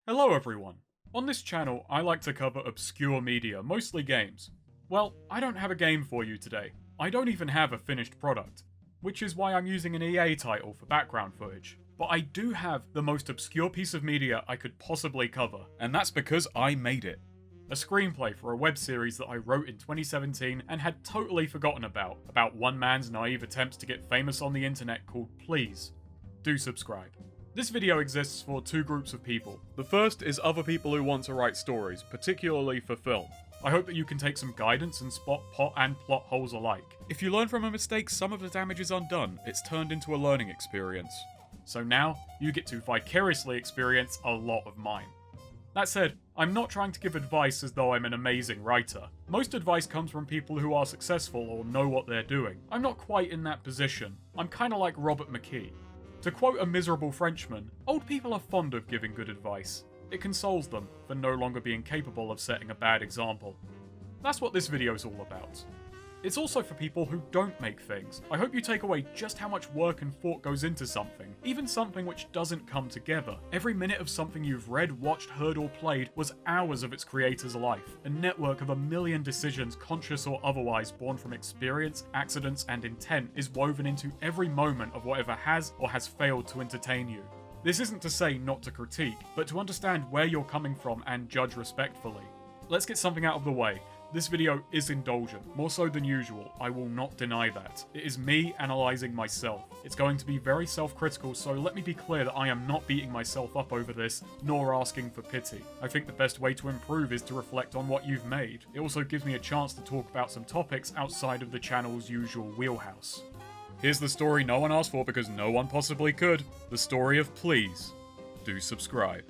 Hello everyone. On this channel, I like to cover obscure media, mostly games. Well, I don't have a game for you today. I don't even have a finished product, which is why I'm using an EA title for background footage. But I do have the most obscure piece of media I could possibly cover, and that's because I made it. A screenplay for a web series that I wrote in 2017 and had totally forgotten about one man's naive attempts to get famous on the internet called Please. Do subscribe. This video exists for two groups of people. The first is other people who want to write stories, particularly for film. I hope that you can take some guidance and spot pot and plot holes alike. If you learn from a mistake, some of the damage is undone. It's turned into a learning experience. So now, you get to vicariously experience a lot of mine. That said, I'm not trying to give advice as though I'm an amazing writer. Most advice comes from people who are successful or know what they're doing. I'm not quite in that position. I'm kinda like Robert McKee. To quote a miserable Frenchman, old people are fond of giving good advice. It consoles them for no longer being capable of setting a bad example. That's what this video is all about. It's also for people who don't make things. I hope you take away just how much work and thought goes into something, even something which doesn't come together. Every minute of something you've read, watched, heard, or played was hours of its creator's life. A network of a million decisions, conscious or otherwise, born from experience, accidents, and intent is woven into every moment of whatever has or has failed to entertain you. This isn't to say not to critique, but to understand where you're coming from and judge respectfully. Let's get something out of the way. This video is indulgent, more so than usual, I will not deny that. It is me analysing myself. It's going to be very self-critical, so let me be clear that I am not beating myself up over this, nor asking for pity. I think the best way to improve is to reflect on what you've made. It also gives me a chance to talk about some topics outside of the channel's usual wheelhouse. Here's the story no one asked for because no one possibly could. The story of Please. Do subscribe.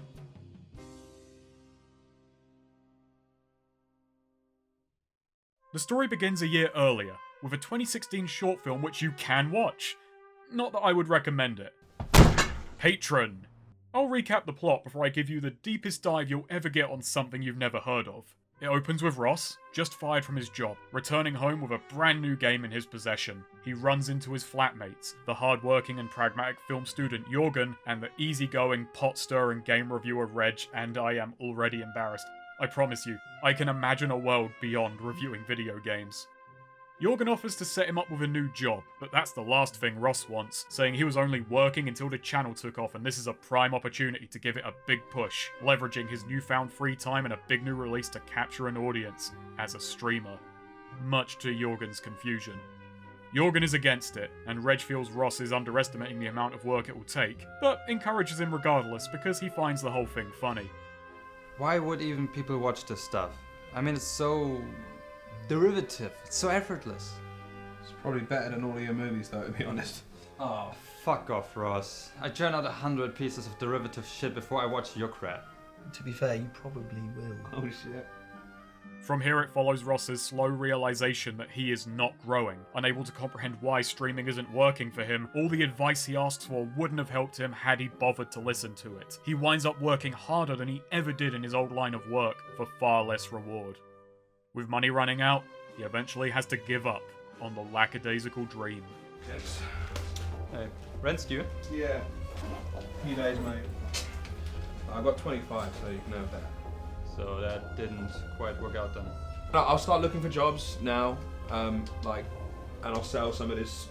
The story begins a year earlier, with a 2016 short film which you can watch. Not that I would recommend it. Patron. I'll recap the plot before I give you the deepest dive you'll ever get on something you've never heard of. It opens with Ross, just fired from his job, returning home with a brand new game in his possession. He runs into his flatmates, the hard-working and pragmatic film student Jorgen, and the easygoing, pot-stirring game reviewer Reg, and I am already embarrassed. I promise you, I can imagine a world beyond reviewing video games. Jorgen offers to set him up with a new job, but that's the last thing Ross wants, saying he was only working until the channel took off and this is a prime opportunity to give it a big push, leveraging his newfound free time and a big new release to capture an audience, as a streamer. Much to Jorgen's confusion. Jorgen is against it, and Reg feels Ross is underestimating the amount of work it will take, but encourages him regardless because he finds the whole thing funny. Why would even people watch this stuff? I mean, it's so derivative, it's so effortless. It's probably better than all of your movies though, to be honest. Oh, fuck off, Ross. I churn out 100 pieces of derivative shit before I watch your crap. To be fair, you probably will. Oh shit. From here it follows Ross's slow realization that he is not growing. Unable to comprehend why streaming isn't working for him, all the advice he asks for wouldn't have helped him had he bothered to listen to it. He winds up working harder than he ever did in his old line of work for far less reward. With money running out, he eventually has to give up on the lackadaisical dream. Yes. Hey, rent's due? Yeah. A few days, mate. I got 25, so you can have that. So that didn't quite work out then. No, I'll start looking for jobs now, and I'll sell some of this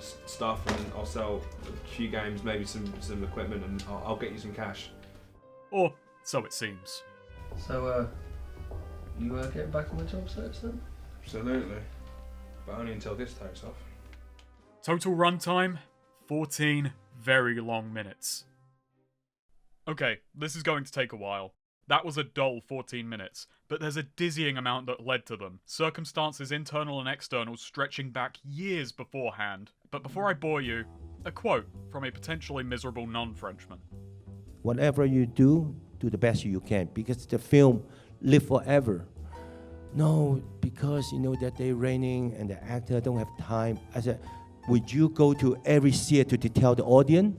stuff, and I'll sell a few games, maybe some equipment, and I'll get you some cash. Or so it seems. So, you getting back on the job search then? Absolutely. But only until this takes off. Total runtime, 14 very long minutes. Okay, this is going to take a while. That was a dull 14 minutes, but there's a dizzying amount that led to them. Circumstances internal and external stretching back years beforehand. But before I bore you, a quote from a potentially miserable non-Frenchman. Whatever you do the best you can, because the film live forever. No, because you know that they're raining and the actor don't have time. I said, would you go to every theater to tell the audience?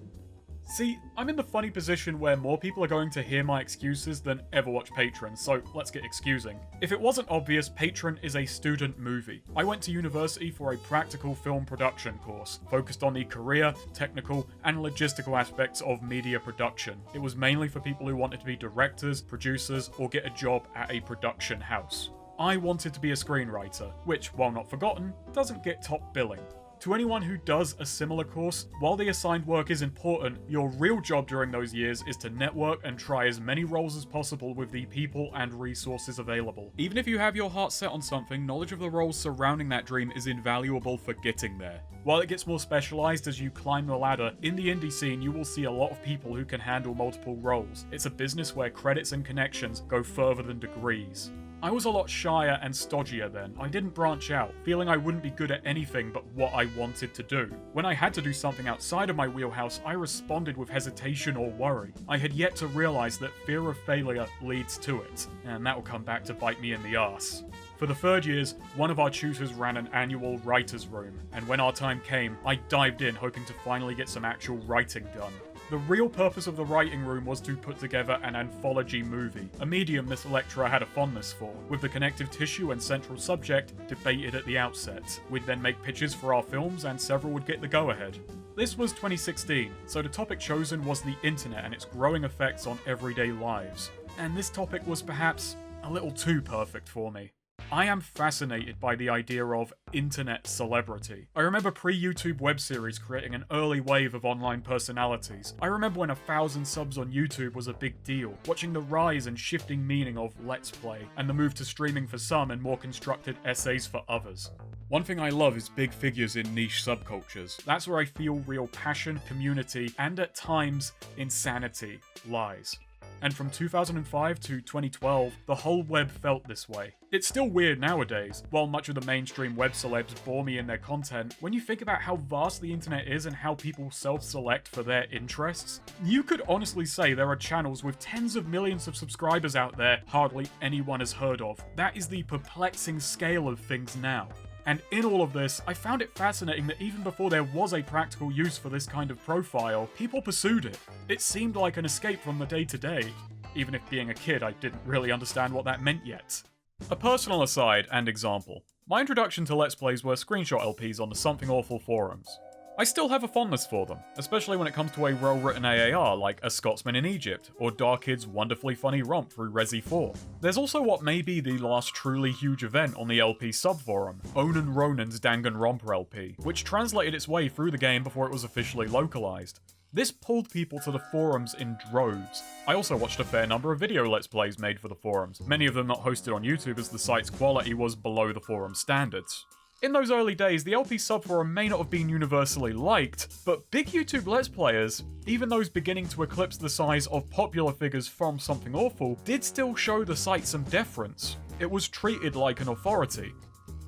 See, I'm in the funny position where more people are going to hear my excuses than ever watch Patron, so let's get excusing. If it wasn't obvious, Patron is a student movie. I went to university for a practical film production course, focused on the career, technical, and logistical aspects of media production. It was mainly for people who wanted to be directors, producers, or get a job at a production house. I wanted to be a screenwriter, which, while not forgotten, doesn't get top billing. To anyone who does a similar course, while the assigned work is important, your real job during those years is to network and try as many roles as possible with the people and resources available. Even if you have your heart set on something, knowledge of the roles surrounding that dream is invaluable for getting there. While it gets more specialized as you climb the ladder, in the indie scene you will see a lot of people who can handle multiple roles. It's a business where credits and connections go further than degrees. I was a lot shyer and stodgier then. I didn't branch out, feeling I wouldn't be good at anything but what I wanted to do. When I had to do something outside of my wheelhouse, I responded with hesitation or worry. I had yet to realize that fear of failure leads to it, and that will come back to bite me in the arse. For the third years, one of our tutors ran an annual writer's room, and when our time came, I dived in hoping to finally get some actual writing done. The real purpose of the writing room was to put together an anthology movie, a medium this lecturer had a fondness for, with the connective tissue and central subject debated at the outset. We'd then make pitches for our films and several would get the go-ahead. This was 2016, so the topic chosen was the internet and its growing effects on everyday lives. And this topic was perhaps a little too perfect for me. I am fascinated by the idea of internet celebrity. I remember pre-YouTube web series creating an early wave of online personalities. I remember when 1,000 subs on YouTube was a big deal, watching the rise and shifting meaning of Let's Play, and the move to streaming for some and more constructed essays for others. One thing I love is big figures in niche subcultures. That's where I feel real passion, community, and at times, insanity lies. And from 2005 to 2012, the whole web felt this way. It's still weird nowadays. While much of the mainstream web celebs bore me in their content, when you think about how vast the internet is and how people self-select for their interests, you could honestly say there are channels with tens of millions of subscribers out there hardly anyone has heard of. That is the perplexing scale of things now. And in all of this, I found it fascinating that even before there was a practical use for this kind of profile, people pursued it. It seemed like an escape from the day-to-day, even if being a kid I didn't really understand what that meant yet. A personal aside and example. My introduction to Let's Plays were screenshot LPs on the Something Awful forums. I still have a fondness for them, especially when it comes to a well-written AAR like A Scotsman in Egypt, or Darkid's wonderfully funny romp through Resi 4. There's also what may be the last truly huge event on the LP subforum, Onan Ronan's Danganronpa LP, which translated its way through the game before it was officially localized. This pulled people to the forums in droves. I also watched a fair number of video Let's Plays made for the forums, many of them not hosted on YouTube as the site's quality was below the forum standards. In those early days, the LP subforum may not have been universally liked, but big YouTube Let's Players, even those beginning to eclipse the size of popular figures from Something Awful, did still show the site some deference. It was treated like an authority.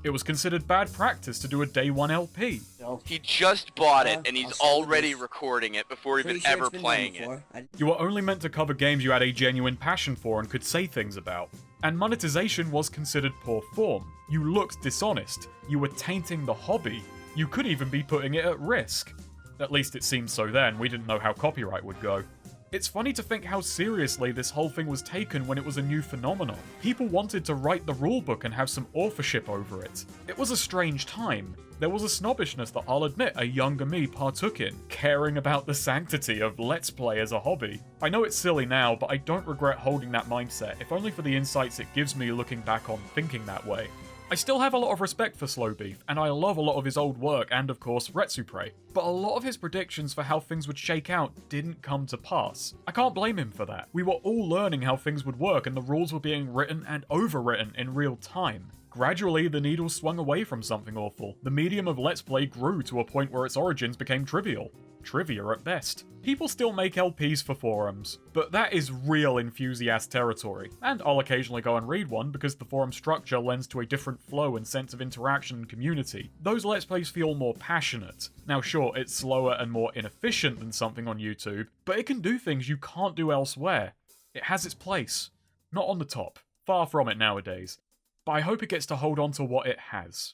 It was considered bad practice to do a day one LP. He just bought it, and he's already recording it before even ever playing it. You were only meant to cover games you had a genuine passion for and could say things about. And monetization was considered poor form. You looked dishonest. You were tainting the hobby. You could even be putting it at risk. At least it seemed so then, we didn't know how copyright would go. It's funny to think how seriously this whole thing was taken when it was a new phenomenon. People wanted to write the rulebook and have some authorship over it. It was a strange time. There was a snobbishness that I'll admit a younger me partook in, caring about the sanctity of Let's Play as a hobby. I know it's silly now, but I don't regret holding that mindset, if only for the insights it gives me looking back on thinking that way. I still have a lot of respect for Slowbeef, and I love a lot of his old work and of course Retsupre, but a lot of his predictions for how things would shake out didn't come to pass. I can't blame him for that. We were all learning how things would work and the rules were being written and overwritten in real time. Gradually, the needle swung away from Something Awful. The medium of Let's Play grew to a point where its origins became trivial. Trivia at best. People still make LPs for forums, but that is real enthusiast territory, and I'll occasionally go and read one because the forum structure lends to a different flow and sense of interaction and community. Those Let's Plays feel more passionate. Now sure, it's slower and more inefficient than something on YouTube, but it can do things you can't do elsewhere. It has its place. Not on the top. Far from it nowadays. But I hope it gets to hold on to what it has.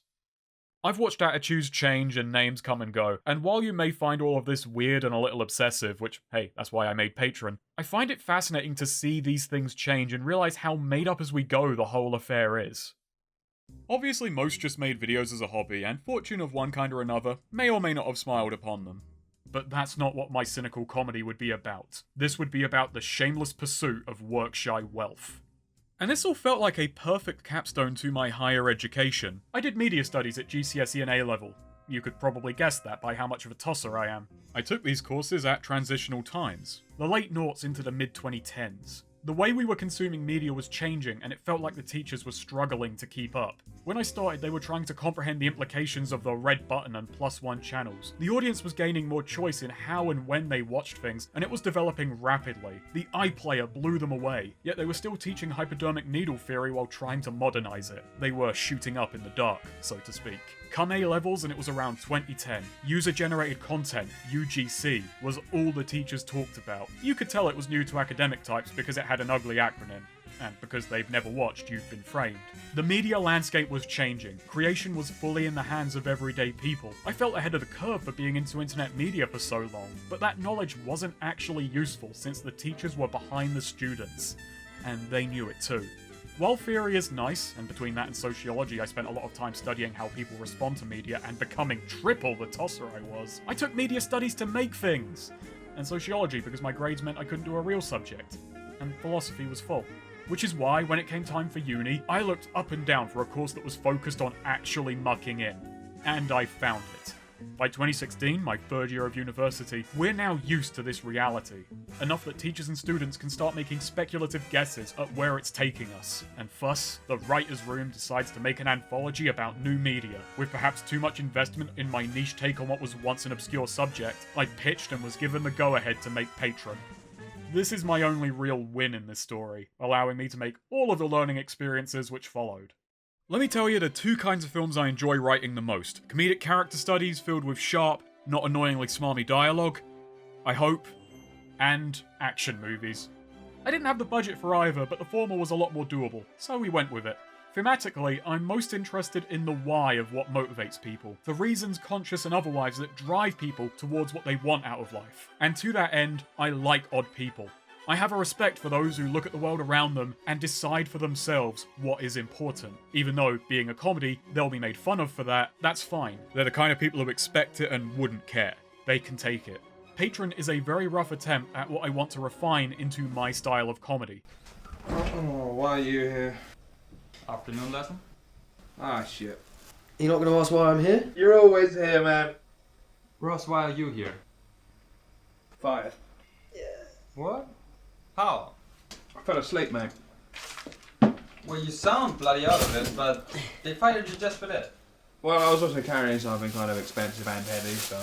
I've watched attitudes change and names come and go, and while you may find all of this weird and a little obsessive, which, hey, that's why I made Patron, I find it fascinating to see these things change and realize how made up as we go the whole affair is. Obviously, most just made videos as a hobby, and fortune of one kind or another may or may not have smiled upon them. But that's not what my cynical comedy would be about. This would be about the shameless pursuit of work-shy wealth. And this all felt like a perfect capstone to my higher education. I did media studies at GCSE and A-level. You could probably guess that by how much of a tosser I am. I took these courses at transitional times, the late noughts into the mid-2010s. The way we were consuming media was changing, and it felt like the teachers were struggling to keep up. When I started, they were trying to comprehend the implications of the red button and +1 channels. The audience was gaining more choice in how and when they watched things, and it was developing rapidly. The iPlayer blew them away, yet they were still teaching hypodermic needle theory while trying to modernize it. They were shooting up in the dark, so to speak. Come A-levels, and it was around 2010. User-generated content, UGC, was all the teachers talked about. You could tell it was new to academic types because it had an ugly acronym, and because they've never watched You've Been Framed. The media landscape was changing. Creation was fully in the hands of everyday people. I felt ahead of the curve for being into internet media for so long, but that knowledge wasn't actually useful since the teachers were behind the students, and they knew it too. While theory is nice, and between that and sociology I spent a lot of time studying how people respond to media and becoming triple the tosser I was, I took media studies to make things! And sociology because my grades meant I couldn't do a real subject. And philosophy was full. Which is why, when it came time for uni, I looked up and down for a course that was focused on actually mucking in. And I found it. By 2016, my third year of university, we're now used to this reality. Enough that teachers and students can start making speculative guesses at where it's taking us. And thus, the writer's room decides to make an anthology about new media. With perhaps too much investment in my niche take on what was once an obscure subject, I pitched and was given the go-ahead to make Patron. This is my only real win in this story, allowing me to make all of the learning experiences which followed. Let me tell you the two kinds of films I enjoy writing the most. Comedic character studies filled with sharp, not annoyingly smarmy dialogue, I hope, and action movies. I didn't have the budget for either, but the former was a lot more doable, so we went with it. Thematically, I'm most interested in the why of what motivates people, the reasons, conscious and otherwise, that drive people towards what they want out of life. And to that end, I like odd people. I have a respect for those who look at the world around them and decide for themselves what is important. Even though, being a comedy, they'll be made fun of for that, that's fine. They're the kind of people who expect it and wouldn't care. They can take it. Patron is a very rough attempt at what I want to refine into my style of comedy. Oh, why are you here? Afternoon lesson? Ah, shit. You're not going to ask why I'm here? You're always here, man. Ross, why are you here? Fired. What? How? I fell asleep, mate. Well, you sound bloody out of it, but they fired you just for that. Well, I was also carrying something kind of expensive and heavy, so...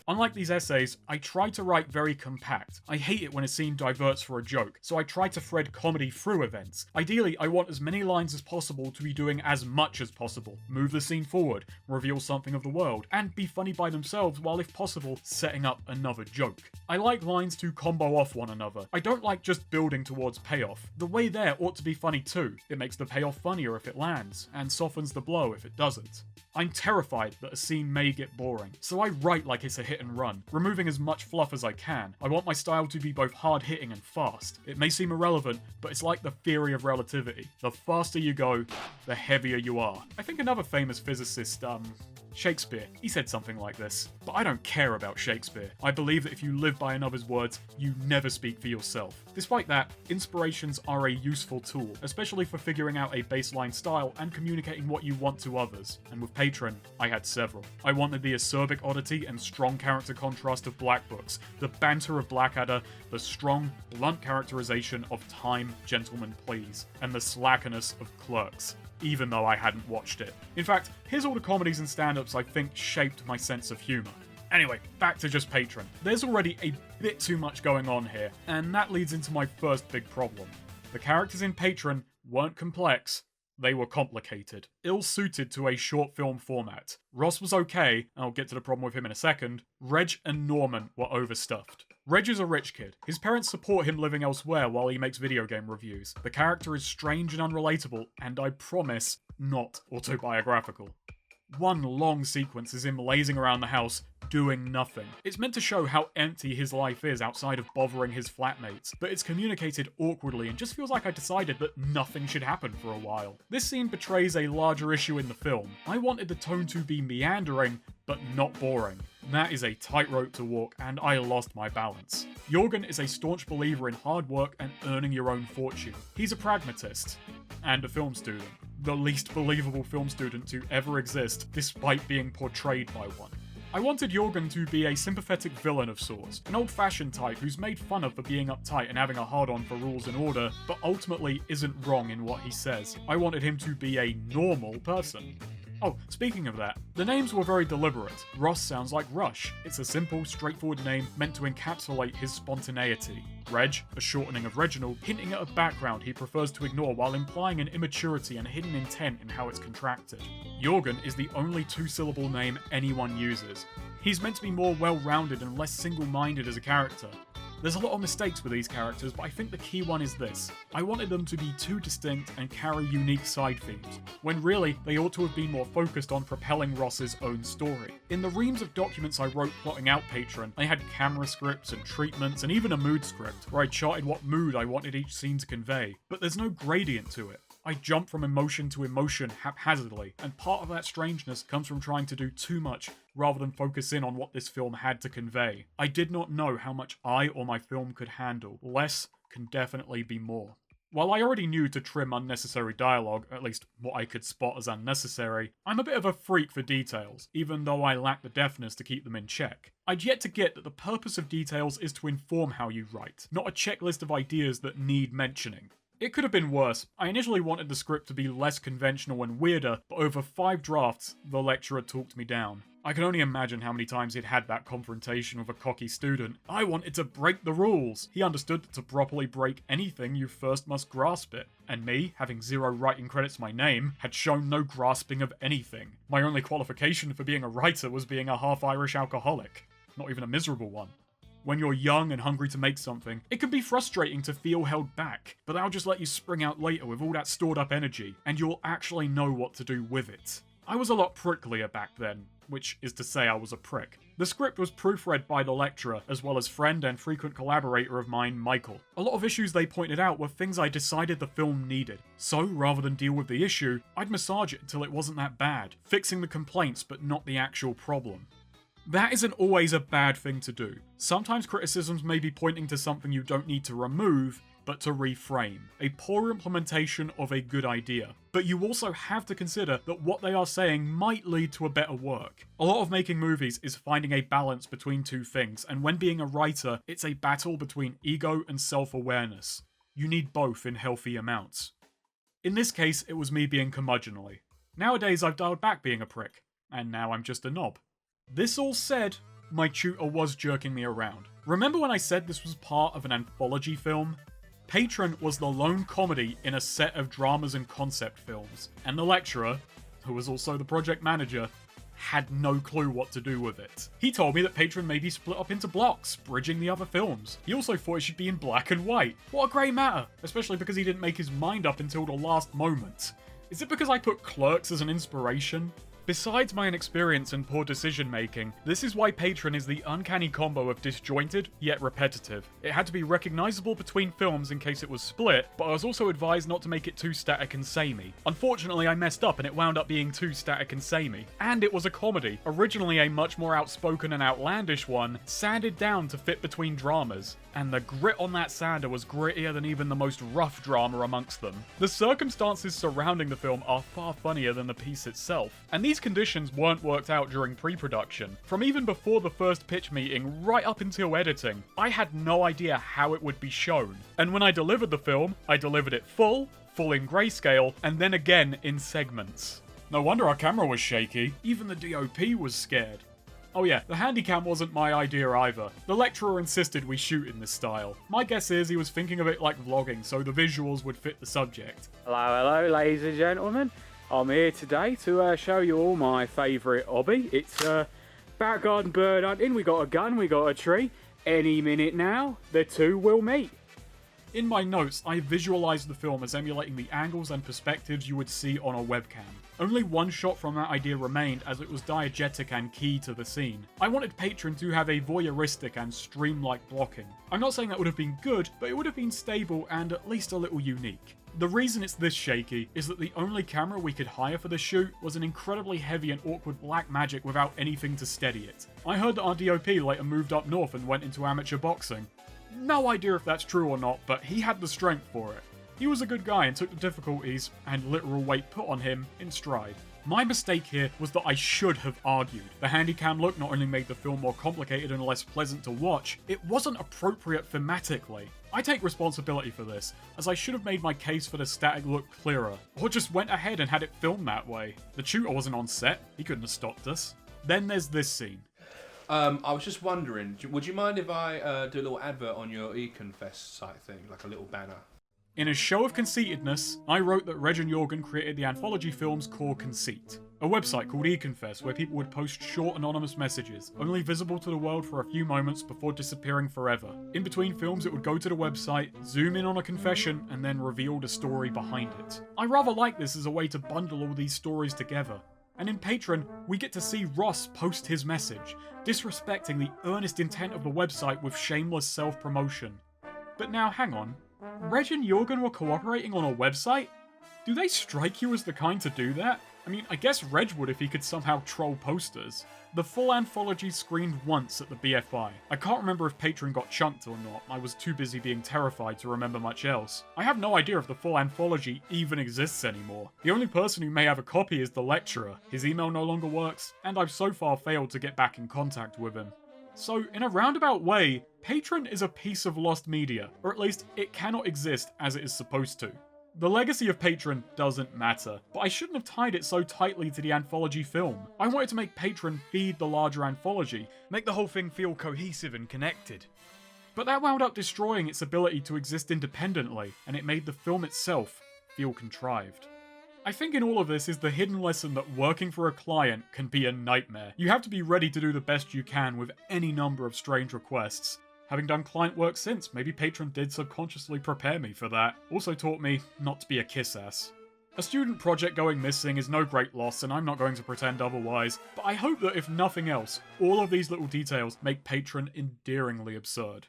Unlike these essays, I try to write very compact. I hate it when a scene diverts for a joke, so I try to thread comedy through events. Ideally, I want as many lines as possible to be doing as much as possible. Move the scene forward, reveal something of the world, and be funny by themselves while, if possible, setting up another joke. I like lines to combo off one another. I don't like just building towards payoff. The way there ought to be funny too. It makes the payoff funnier if it lands, and softens the blow if it doesn't. I'm terrified that a scene may get boring, so I write like it's a hit and run, removing as much fluff as I can. I want my style to be both hard-hitting and fast. It may seem irrelevant, but it's like the theory of relativity. The faster you go, the heavier you are. I think another famous physicist, Shakespeare, he said something like this. But I don't care about Shakespeare. I believe that if you live by another's words, you never speak for yourself. Despite that, inspirations are a useful tool, especially for figuring out a baseline style and communicating what you want to others. And with Patron, I had several. I wanted the acerbic oddity and strong character contrast of Black Books, the banter of Blackadder, the strong, blunt characterization of Time, Gentlemen Please, and the slackerness of Clerks, even though I hadn't watched it. In fact, here's all the comedies and stand-ups I think shaped my sense of humour. Anyway, back to just Patron. There's already a bit too much going on here, and that leads into my first big problem. The characters in Patron weren't complex, they were complicated, ill-suited to a short film format. Ross was okay, and I'll get to the problem with him in a second. Reg and Norman were overstuffed. Reg is a rich kid. His parents support him living elsewhere while he makes video game reviews. The character is strange and unrelatable, and I promise, not autobiographical. One long sequence is him lazing around the house, doing nothing. It's meant to show how empty his life is outside of bothering his flatmates, but it's communicated awkwardly and just feels like I decided that nothing should happen for a while. This scene betrays a larger issue in the film. I wanted the tone to be meandering, but not boring. That is a tightrope to walk, and I lost my balance. Jorgen is a staunch believer in hard work and earning your own fortune. He's a pragmatist, and a film student. The least believable film student to ever exist, despite being portrayed by one. I wanted Jorgen to be a sympathetic villain of sorts, an old-fashioned type who's made fun of for being uptight and having a hard-on for rules and order, but ultimately isn't wrong in what he says. I wanted him to be a normal person. Oh, speaking of that, the names were very deliberate. Ross sounds like Rush. It's a simple, straightforward name meant to encapsulate his spontaneity. Reg, a shortening of Reginald, hinting at a background he prefers to ignore while implying an immaturity and hidden intent in how it's contracted. Jorgen is the only two-syllable name anyone uses. He's meant to be more well-rounded and less single-minded as a character. There's a lot of mistakes with these characters, but I think the key one is this. I wanted them to be too distinct and carry unique side themes, when really they ought to have been more focused on propelling Ross's own story. In the reams of documents I wrote plotting out Patron, I had camera scripts and treatments and even a mood script, where I charted what mood I wanted each scene to convey, but there's no gradient to it. I jump from emotion to emotion haphazardly, and part of that strangeness comes from trying to do too much rather than focus in on what this film had to convey. I did not know how much I or my film could handle. Less can definitely be more. While I already knew to trim unnecessary dialogue, at least what I could spot as unnecessary, I'm a bit of a freak for details, even though I lack the deftness to keep them in check. I'd yet to get that the purpose of details is to inform how you write, not a checklist of ideas that need mentioning. It could have been worse. I initially wanted the script to be less conventional and weirder, but over 5 drafts, the lecturer talked me down. I can only imagine how many times he'd had that confrontation with a cocky student. I wanted to break the rules. He understood that to properly break anything, you first must grasp it. And me, having 0 writing credits to my name, had shown no grasping of anything. My only qualification for being a writer was being a half-Irish alcoholic. Not even a miserable one. When you're young and hungry to make something, it can be frustrating to feel held back, but that'll just let you spring out later with all that stored up energy, and you'll actually know what to do with it. I was a lot pricklier back then, which is to say I was a prick. The script was proofread by the lecturer, as well as friend and frequent collaborator of mine, Michael. A lot of issues they pointed out were things I decided the film needed. So, rather than deal with the issue, I'd massage it until it wasn't that bad, fixing the complaints but not the actual problem. That isn't always a bad thing to do. Sometimes criticisms may be pointing to something you don't need to remove, but to reframe. A poor implementation of a good idea. But you also have to consider that what they are saying might lead to a better work. A lot of making movies is finding a balance between two things, and when being a writer, it's a battle between ego and self-awareness. You need both in healthy amounts. In this case, it was me being curmudgeonly. Nowadays, I've dialed back being a prick, and now I'm just a knob. This all said, my tutor was jerking me around. Remember when I said this was part of an anthology film? Patron was the lone comedy in a set of dramas and concept films, and the lecturer, who was also the project manager, had no clue what to do with it. He told me that Patron may be split up into blocks, bridging the other films. He also thought it should be in black and white. What a grey matter, especially because he didn't make his mind up until the last moment. Is it because I put Clerks as an inspiration? Besides my inexperience and poor decision making, this is why Patron is the uncanny combo of disjointed, yet repetitive. It had to be recognizable between films in case it was split, but I was also advised not to make it too static and samey. Unfortunately, I messed up and it wound up being too static and samey. And it was a comedy, originally a much more outspoken and outlandish one, sanded down to fit between dramas. And the grit on that sander was grittier than even the most rough drama amongst them. The circumstances surrounding the film are far funnier than the piece itself, and these conditions weren't worked out during pre-production. From even before the first pitch meeting right up until editing, I had no idea how it would be shown. And when I delivered the film, I delivered it full in grayscale, and then again in segments. No wonder our camera was shaky, even the DOP was scared. Oh yeah, the handycam wasn't my idea either. The lecturer insisted we shoot in this style. My guess is he was thinking of it like vlogging, so the visuals would fit the subject. Hello, ladies and gentlemen. I'm here today to show you all my favourite hobby. It's back garden bird hunting. We got a gun, we got a tree. Any minute now, the two will meet. In my notes, I visualized the film as emulating the angles and perspectives you would see on a webcam. Only one shot from that idea remained, as it was diegetic and key to the scene. I wanted Patron to have a voyeuristic and stream-like blocking. I'm not saying that would have been good, but it would have been stable and at least a little unique. The reason it's this shaky is that the only camera we could hire for the shoot was an incredibly heavy and awkward black magic without anything to steady it. I heard that our DOP later moved up north and went into amateur boxing. No idea if that's true or not, but he had the strength for it. He was a good guy and took the difficulties, and literal weight put on him, in stride. My mistake here was that I should have argued. The handycam look not only made the film more complicated and less pleasant to watch, it wasn't appropriate thematically. I take responsibility for this, as I should have made my case for the static look clearer, or just went ahead and had it filmed that way. The tutor wasn't on set, he couldn't have stopped us. Then there's this scene. I was just wondering, would you mind if I do a little advert on your Econfest site thing, like a little banner? In a show of conceitedness, I wrote that Reg and Jorgen created the anthology film's core conceit. A website called Econfest where people would post short anonymous messages, only visible to the world for a few moments before disappearing forever. In between films, it would go to the website, zoom in on a confession, and then reveal the story behind it. I rather like this as a way to bundle all these stories together. And in Patron, we get to see Ross post his message, disrespecting the earnest intent of the website with shameless self-promotion. But now, hang on. Reg and Jorgen were cooperating on a website? Do they strike you as the kind to do that? I mean, I guess Reg would if he could somehow troll posters. The full anthology screened once at the BFI. I can't remember if Patron got chunked or not. I was too busy being terrified to remember much else. I have no idea if the full anthology even exists anymore. The only person who may have a copy is the lecturer. His email no longer works, and I've so far failed to get back in contact with him. So, in a roundabout way, Patron is a piece of lost media, or at least it cannot exist as it is supposed to. The legacy of Patron doesn't matter, but I shouldn't have tied it so tightly to the anthology film. I wanted to make Patron feed the larger anthology, make the whole thing feel cohesive and connected. But that wound up destroying its ability to exist independently, and it made the film itself feel contrived. I think in all of this is the hidden lesson that working for a client can be a nightmare. You have to be ready to do the best you can with any number of strange requests. Having done client work since, maybe Patron did subconsciously prepare me for that. Also taught me not to be a kiss-ass. A student project going missing is no great loss, and I'm not going to pretend otherwise, but I hope that if nothing else, all of these little details make Patron endearingly absurd.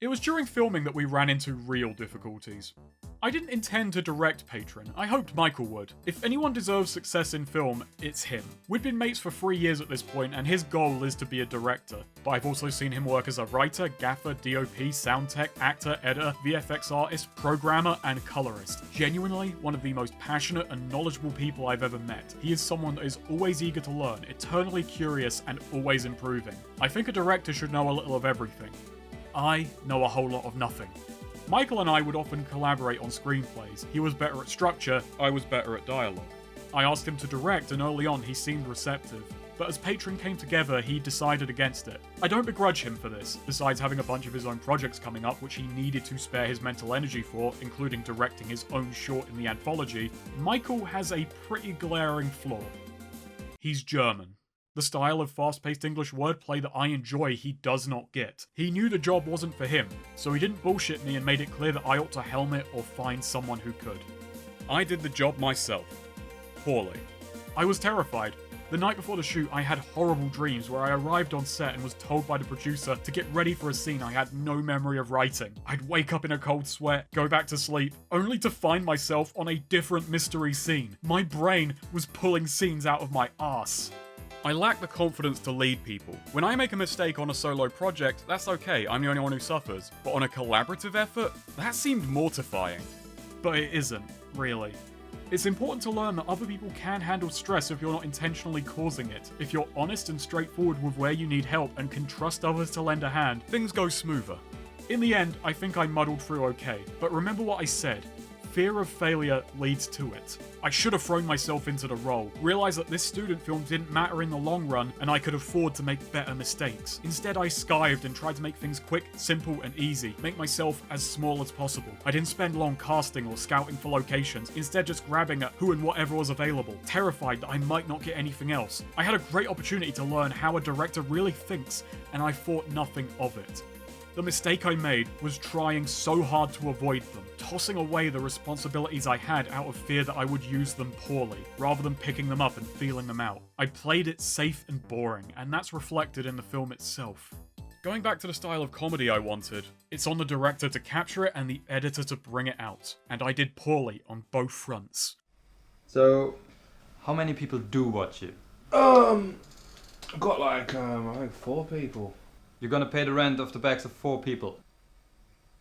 It was during filming that we ran into real difficulties. I didn't intend to direct Patron, I hoped Michael would. If anyone deserves success in film, it's him. We'd been mates for 3 years at this point, and his goal is to be a director. But I've also seen him work as a writer, gaffer, DOP, sound tech, actor, editor, VFX artist, programmer, and colorist. Genuinely, one of the most passionate and knowledgeable people I've ever met. He is someone that is always eager to learn, eternally curious, and always improving. I think a director should know a little of everything. I know a whole lot of nothing. Michael and I would often collaborate on screenplays. He was better at structure, I was better at dialogue. I asked him to direct, and early on he seemed receptive. But as Patron came together, he decided against it. I don't begrudge him for this, besides having a bunch of his own projects coming up which he needed to spare his mental energy for, including directing his own short in the anthology. Michael has a pretty glaring flaw. He's German. The style of fast-paced English wordplay that I enjoy, he does not get. He knew the job wasn't for him, so he didn't bullshit me and made it clear that I ought to helm it or find someone who could. I did the job myself. Poorly. I was terrified. The night before the shoot, I had horrible dreams where I arrived on set and was told by the producer to get ready for a scene I had no memory of writing. I'd wake up in a cold sweat, go back to sleep, only to find myself on a different mystery scene. My brain was pulling scenes out of my arse. I lack the confidence to lead people. When I make a mistake on a solo project, that's okay, I'm the only one who suffers. But on a collaborative effort, that seemed mortifying. But it isn't, really. It's important to learn that other people can handle stress if you're not intentionally causing it. If you're honest and straightforward with where you need help and can trust others to lend a hand, things go smoother. In the end, I think I muddled through okay, but remember what I said. Fear of failure leads to it. I should have thrown myself into the role, realised that this student film didn't matter in the long run and I could afford to make better mistakes. Instead I skived and tried to make things quick, simple and easy, make myself as small as possible. I didn't spend long casting or scouting for locations, instead just grabbing at who and whatever was available, terrified that I might not get anything else. I had a great opportunity to learn how a director really thinks and I thought nothing of it. The mistake I made was trying so hard to avoid them, tossing away the responsibilities I had out of fear that I would use them poorly, rather than picking them up and feeling them out. I played it safe and boring, and that's reflected in the film itself. Going back to the style of comedy I wanted, it's on the director to capture it and the editor to bring it out, and I did poorly on both fronts. So, how many people do watch you? I've got like, I think 4 people. You're gonna pay the rent of the backs of 4 people.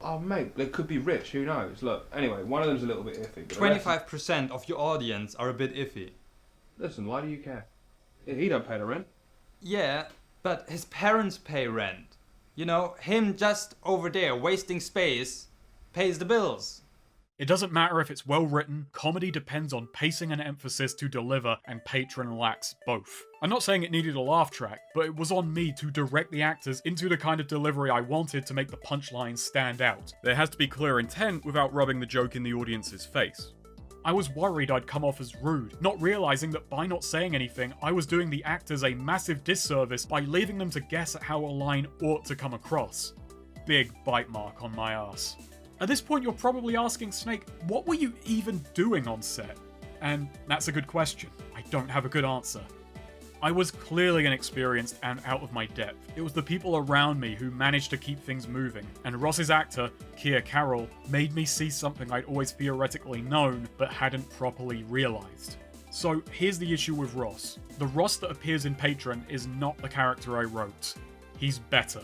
Oh mate, they could be rich, who knows? Look, anyway, one of them's a little bit iffy. But the rest- 25% of your audience are a bit iffy. Listen, why do you care? He don't pay the rent. Yeah, but his parents pay rent. You know, him just over there wasting space pays the bills. It doesn't matter if it's well written, comedy depends on pacing and emphasis to deliver, and Patron lacks both. I'm not saying it needed a laugh track, but it was on me to direct the actors into the kind of delivery I wanted to make the punchlines stand out. There has to be clear intent without rubbing the joke in the audience's face. I was worried I'd come off as rude, not realizing that by not saying anything, I was doing the actors a massive disservice by leaving them to guess at how a line ought to come across. Big bite mark on my ass. At this point, you're probably asking, Snake, what were you even doing on set? And that's a good question. I don't have a good answer. I was clearly inexperienced and out of my depth. It was the people around me who managed to keep things moving, and Ross's actor, Kia Carroll, made me see something I'd always theoretically known but hadn't properly realized. So here's the issue with Ross. The Ross that appears in Patron is not the character I wrote. He's better.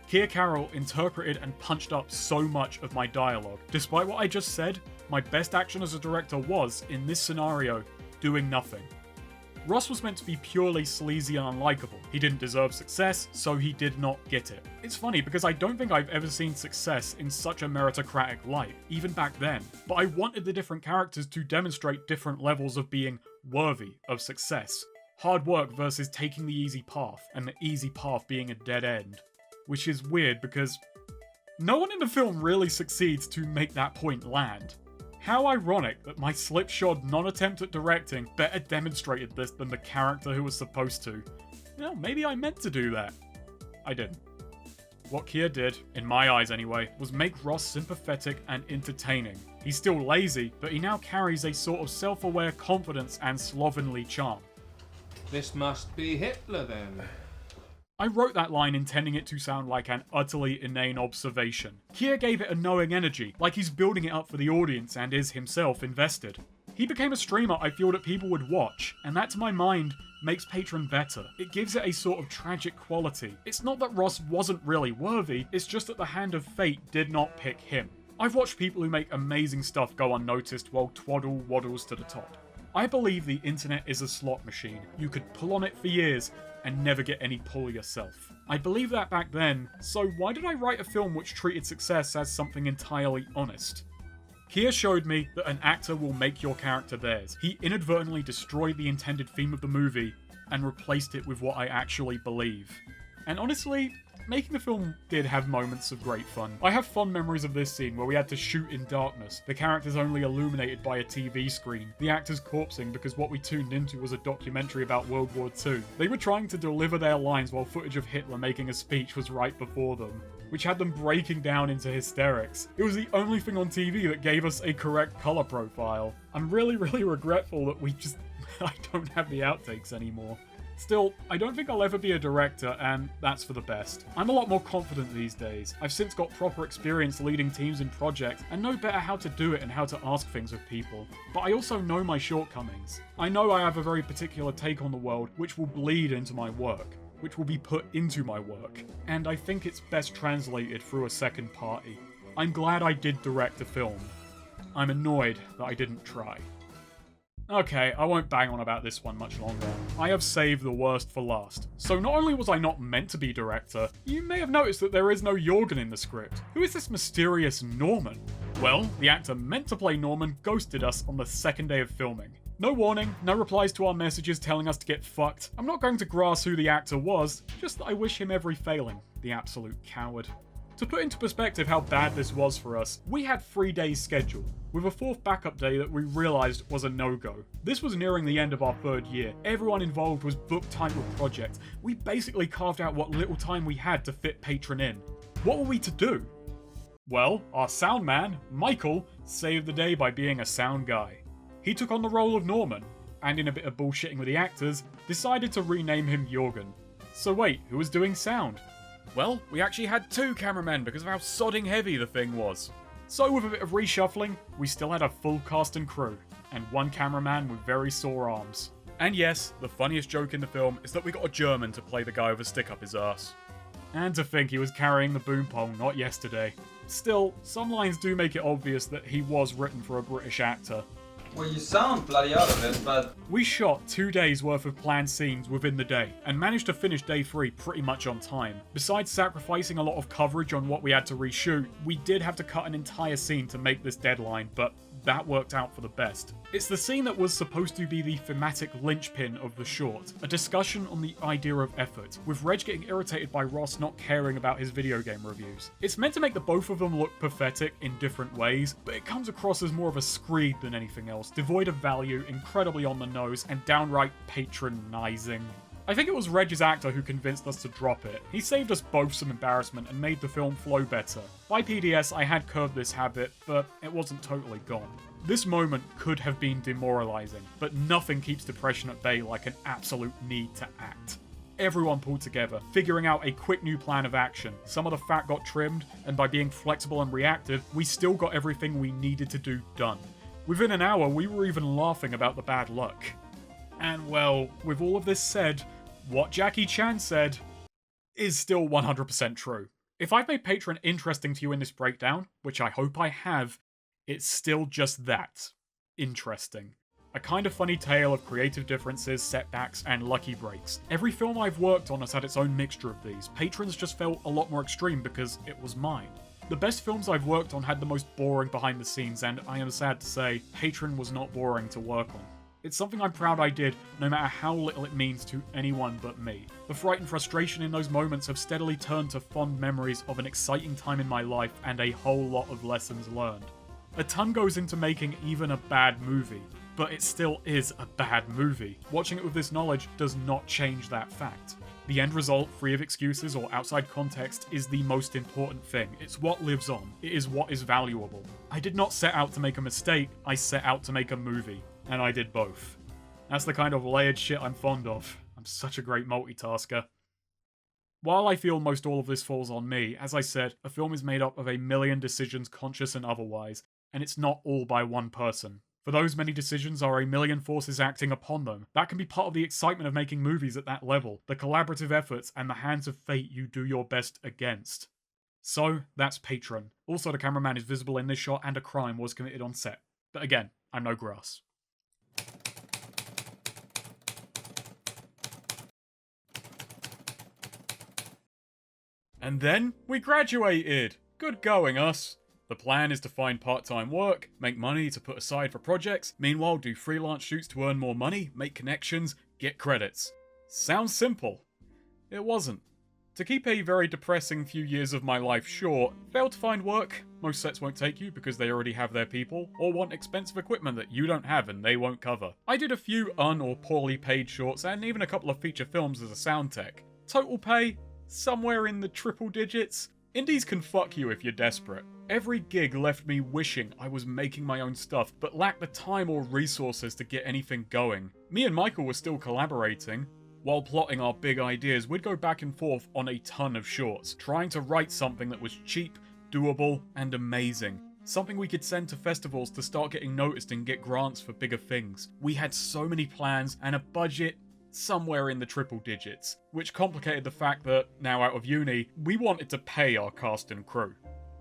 Kia Carroll interpreted and punched up so much of my dialogue. Despite what I just said, my best action as a director was, in this scenario, doing nothing. Ross was meant to be purely sleazy and unlikable. He didn't deserve success, so he did not get it. It's funny because I don't think I've ever seen success in such a meritocratic light, even back then. But I wanted the different characters to demonstrate different levels of being worthy of success. Hard work versus taking the easy path, and the easy path being a dead end. Which is weird because no one in the film really succeeds to make that point land. How ironic that my slipshod non-attempt at directing better demonstrated this than the character who was supposed to. Well, maybe I meant to do that. I didn't. What Kia did, in my eyes anyway, was make Ross sympathetic and entertaining. He's still lazy, but he now carries a sort of self-aware confidence and slovenly charm. This must be Hitler then. I wrote that line intending it to sound like an utterly inane observation. Kia gave it a knowing energy, like he's building it up for the audience and is himself invested. He became a streamer I feel that people would watch, and that to my mind makes Patron better. It gives it a sort of tragic quality. It's not that Ross wasn't really worthy, it's just that the hand of fate did not pick him. I've watched people who make amazing stuff go unnoticed while twaddle waddles to the top. I believe the internet is a slot machine. You could pull on it for years and never get any pull yourself. I believe that back then, so why did I write a film which treated success as something entirely honest? Kia showed me that an actor will make your character theirs. He inadvertently destroyed the intended theme of the movie and replaced it with what I actually believe. And honestly, making the film did have moments of great fun. I have fond memories of this scene where we had to shoot in darkness, the characters only illuminated by a TV screen, the actors corpsing because what we tuned into was a documentary about World War II. They were trying to deliver their lines while footage of Hitler making a speech was right before them, which had them breaking down into hysterics. It was the only thing on TV that gave us a correct color profile. I'm really regretful that I don't have the outtakes anymore. Still, I don't think I'll ever be a director, and that's for the best. I'm a lot more confident these days. I've since got proper experience leading teams in projects, and know better how to do it and how to ask things of people. But I also know my shortcomings. I know I have a very particular take on the world, which will bleed into my work, which will be put into my work, and I think it's best translated through a second party. I'm glad I did direct a film. I'm annoyed that I didn't try. Okay, I won't bang on about this one much longer. I have saved the worst for last. So not only was I not meant to be director, you may have noticed that there is no Jorgen in the script. Who is this mysterious Norman? Well, the actor meant to play Norman ghosted us on the second day of filming. No warning, no replies to our messages telling us to get fucked. I'm not going to grass who the actor was, just that I wish him every failing. The absolute coward. To put into perspective how bad this was for us, we had 3 days scheduled, with a 4th backup day that we realised was a no-go. This was nearing the end of our 3rd year. Everyone involved was booked tight with projects. We basically carved out what little time we had to fit Patron in. What were we to do? Well, our sound man, Michael, saved the day by being a sound guy. He took on the role of Norman, and in a bit of bullshitting with the actors, decided to rename him Jorgen. So wait, who was doing sound? Well, we actually had 2 cameramen because of how sodding heavy the thing was. So with a bit of reshuffling, we still had a full cast and crew, and 1 cameraman with very sore arms. And yes, the funniest joke in the film is that we got a German to play the guy with a stick up his arse. And to think he was carrying the boom pong not yesterday. Still, some lines do make it obvious that he was written for a British actor. Well, you sound bloody out of it, but... We shot 2 days worth of planned scenes within the day, and managed to finish day 3 pretty much on time. Besides sacrificing a lot of coverage on what we had to reshoot, we did have to cut an entire scene to make this deadline, but that worked out for the best. It's the scene that was supposed to be the thematic linchpin of the short, a discussion on the idea of effort, with Reg getting irritated by Ross not caring about his video game reviews. It's meant to make the both of them look pathetic in different ways, but it comes across as more of a screed than anything else, devoid of value, incredibly on the nose, and downright patronizing. I think it was Reg's actor who convinced us to drop it. He saved us both some embarrassment and made the film flow better. By PDS, I had curbed this habit, but it wasn't totally gone. This moment could have been demoralizing, but nothing keeps depression at bay like an absolute need to act. Everyone pulled together, figuring out a quick new plan of action. Some of the fat got trimmed, and by being flexible and reactive, we still got everything we needed to do done. Within an hour, we were even laughing about the bad luck. And well, with all of this said, what Jackie Chan said is still 100% true. If I've made Patron interesting to you in this breakdown, which I hope I have, it's still just that. Interesting. A kind of funny tale of creative differences, setbacks, and lucky breaks. Every film I've worked on has had its own mixture of these. Patron's just felt a lot more extreme because it was mine. The best films I've worked on had the most boring behind the scenes, and I am sad to say, Patron was not boring to work on. It's something I'm proud I did, no matter how little it means to anyone but me. The fright and frustration in those moments have steadily turned to fond memories of an exciting time in my life and a whole lot of lessons learned. A ton goes into making even a bad movie, but it still is a bad movie. Watching it with this knowledge does not change that fact. The end result, free of excuses or outside context, is the most important thing. It's what lives on. It is what is valuable. I did not set out to make a mistake, I set out to make a movie. And I did both. That's the kind of layered shit I'm fond of. I'm such a great multitasker. While I feel most all of this falls on me, as I said, a film is made up of a million decisions, conscious and otherwise, and it's not all by one person. For those many decisions are a million forces acting upon them. That can be part of the excitement of making movies at that level, the collaborative efforts and the hands of fate you do your best against. So, that's Patron. Also, the cameraman is visible in this shot and a crime was committed on set. But again, I'm no grass. And then we graduated! Good going, us! The plan is to find part-time work, make money to put aside for projects, meanwhile do freelance shoots to earn more money, make connections, get credits. Sounds simple. It wasn't. To keep a very depressing few years of my life short, fail to find work, most sets won't take you because they already have their people, or want expensive equipment that you don't have and they won't cover. I did a few or poorly paid shorts and even a couple of feature films as a sound tech. Total pay? Somewhere in the triple digits? Indies can fuck you if you're desperate. Every gig left me wishing I was making my own stuff, but lacked the time or resources to get anything going. Me and Michael were still collaborating. While plotting our big ideas, we'd go back and forth on a ton of shorts, trying to write something that was cheap, doable, and amazing. Something we could send to festivals to start getting noticed and get grants for bigger things. We had so many plans and a budget somewhere in the triple digits, which complicated the fact that, now out of uni, we wanted to pay our cast and crew.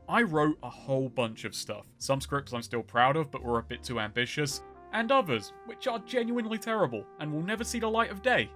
I wrote a whole bunch of stuff. Some scripts I'm still proud of but were a bit too ambitious, and others, which are genuinely terrible and will never see the light of day.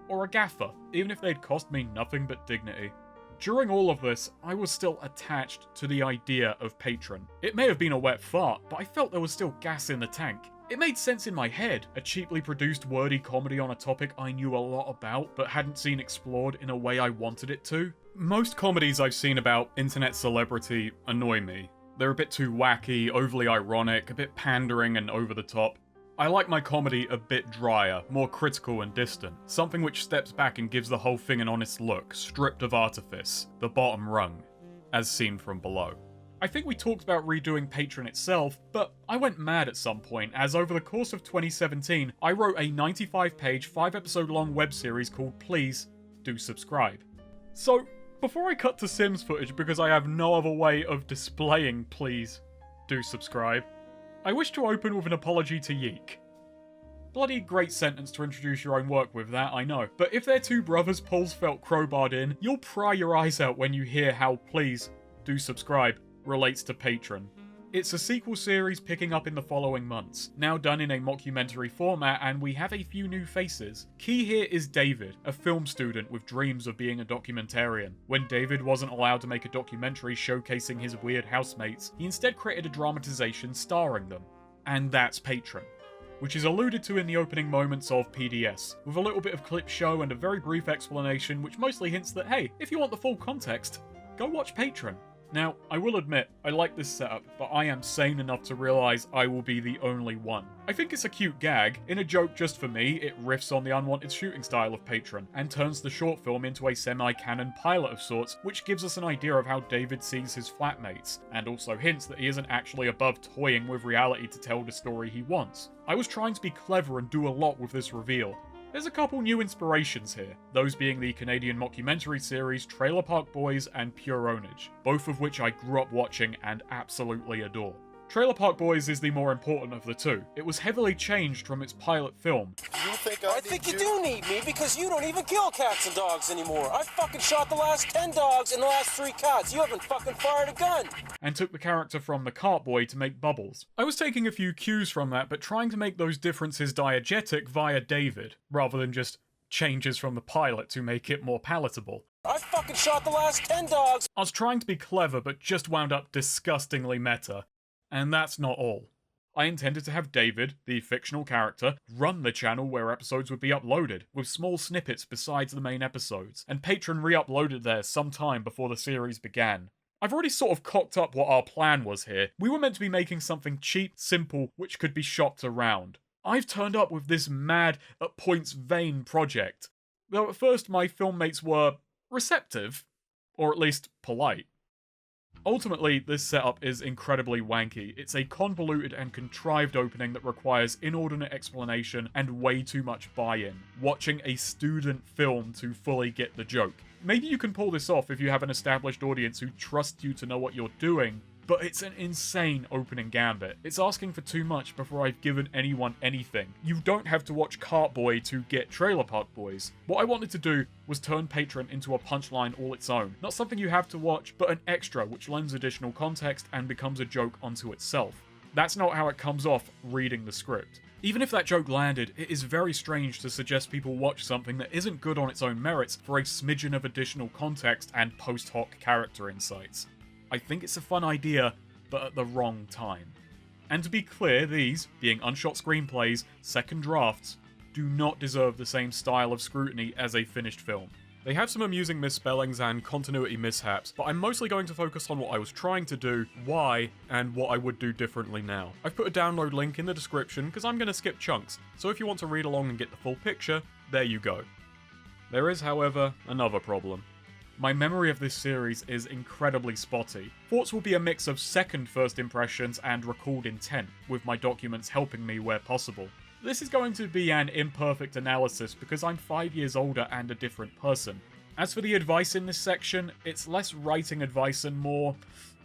Or a gaffer, even if they'd cost me nothing but dignity. During all of this, I was still attached to the idea of Patron. It may have been a wet fart, but I felt there was still gas in the tank. It made sense in my head, a cheaply produced wordy comedy on a topic I knew a lot about, but hadn't seen explored in a way I wanted it to. Most comedies I've seen about internet celebrity annoy me. They're a bit too wacky, overly ironic, a bit pandering and over the top. I like my comedy a bit drier, more critical and distant. Something which steps back and gives the whole thing an honest look, stripped of artifice. The bottom rung. as seen from below. I think we talked about redoing Patron itself, but I went mad at some point, as over the course of 2017, I wrote a 95-page, 5-episode-long web series called Please Do Subscribe. So, before I cut to Sims footage because I have no other way of displaying Please Do Subscribe, I wish to open with an apology to Yeek. Bloody great sentence to introduce your own work with, that, I know. But if they're two brothers Paul's felt crowbarred in, you'll pry your eyes out when you hear how Please Do Subscribe relates to Patron. It's a sequel series picking up in the following months, now done in a mockumentary format, and we have a few new faces. Key here is David, a film student with dreams of being a documentarian. When David wasn't allowed to make a documentary showcasing his weird housemates, he instead created a dramatization starring them. And that's Patron, which is alluded to in the opening moments of PDS, with a little bit of clip show and a very brief explanation which mostly hints that, hey, if you want the full context, go watch Patron. Now, I will admit, I like this setup, but I am sane enough to realise I will be the only one. I think it's a cute gag. In a joke just for me, it riffs on the unwanted shooting style of Patron, and turns the short film into a semi-canon pilot of sorts, which gives us an idea of how David sees his flatmates, and also hints that he isn't actually above toying with reality to tell the story he wants. I was trying to be clever and do a lot with this reveal. There's a couple new inspirations here, those being the Canadian mockumentary series Trailer Park Boys and Pure Ownage, both of which I grew up watching and absolutely adore. Trailer Park Boys is the more important of the two. It was heavily changed from its pilot film. I think you do need me because you don't even kill cats and dogs anymore. I fucking shot the last 10 dogs and the last 3 cats. You haven't fucking fired a gun. And took the character from the Cart Boy to make Bubbles. I was taking a few cues from that, but trying to make those differences diegetic via David, rather than just changes from the pilot to make it more palatable. I fucking shot the last 10 dogs. I was trying to be clever, but just wound up disgustingly meta. And that's not all. I intended to have David, the fictional character, run the channel where episodes would be uploaded, with small snippets besides the main episodes, and Patron re-uploaded there sometime before the series began. I've already sort of cocked up what our plan was here. We were meant to be making something cheap, simple, which could be shopped around. I've turned up with this mad, at points vain project. Though at first my filmmates were receptive, or at least polite. Ultimately, this setup is incredibly wanky. It's a convoluted and contrived opening that requires inordinate explanation and way too much buy-in. Watching a student film to fully get the joke. Maybe you can pull this off if you have an established audience who trust you to know what you're doing, but it's an insane opening gambit. It's asking for too much before I've given anyone anything. You don't have to watch Cart Boy to get Trailer Park Boys. What I wanted to do was turn Patron into a punchline all its own. Not something you have to watch, but an extra which lends additional context and becomes a joke unto itself. That's not how it comes off reading the script. Even if that joke landed, it is very strange to suggest people watch something that isn't good on its own merits for a smidgen of additional context and post hoc character insights. I think it's a fun idea, but at the wrong time. And to be clear, these, being unshot screenplays, second drafts, do not deserve the same style of scrutiny as a finished film. They have some amusing misspellings and continuity mishaps, but I'm mostly going to focus on what I was trying to do, why, and what I would do differently now. I've put a download link in the description because I'm going to skip chunks, so if you want to read along and get the full picture, there you go. There is, however, another problem. My memory of this series is incredibly spotty. Thoughts will be a mix of second first impressions and recalled intent, with my documents helping me where possible. This is going to be an imperfect analysis because I'm 5 years older and a different person. As for the advice in this section, it's less writing advice and more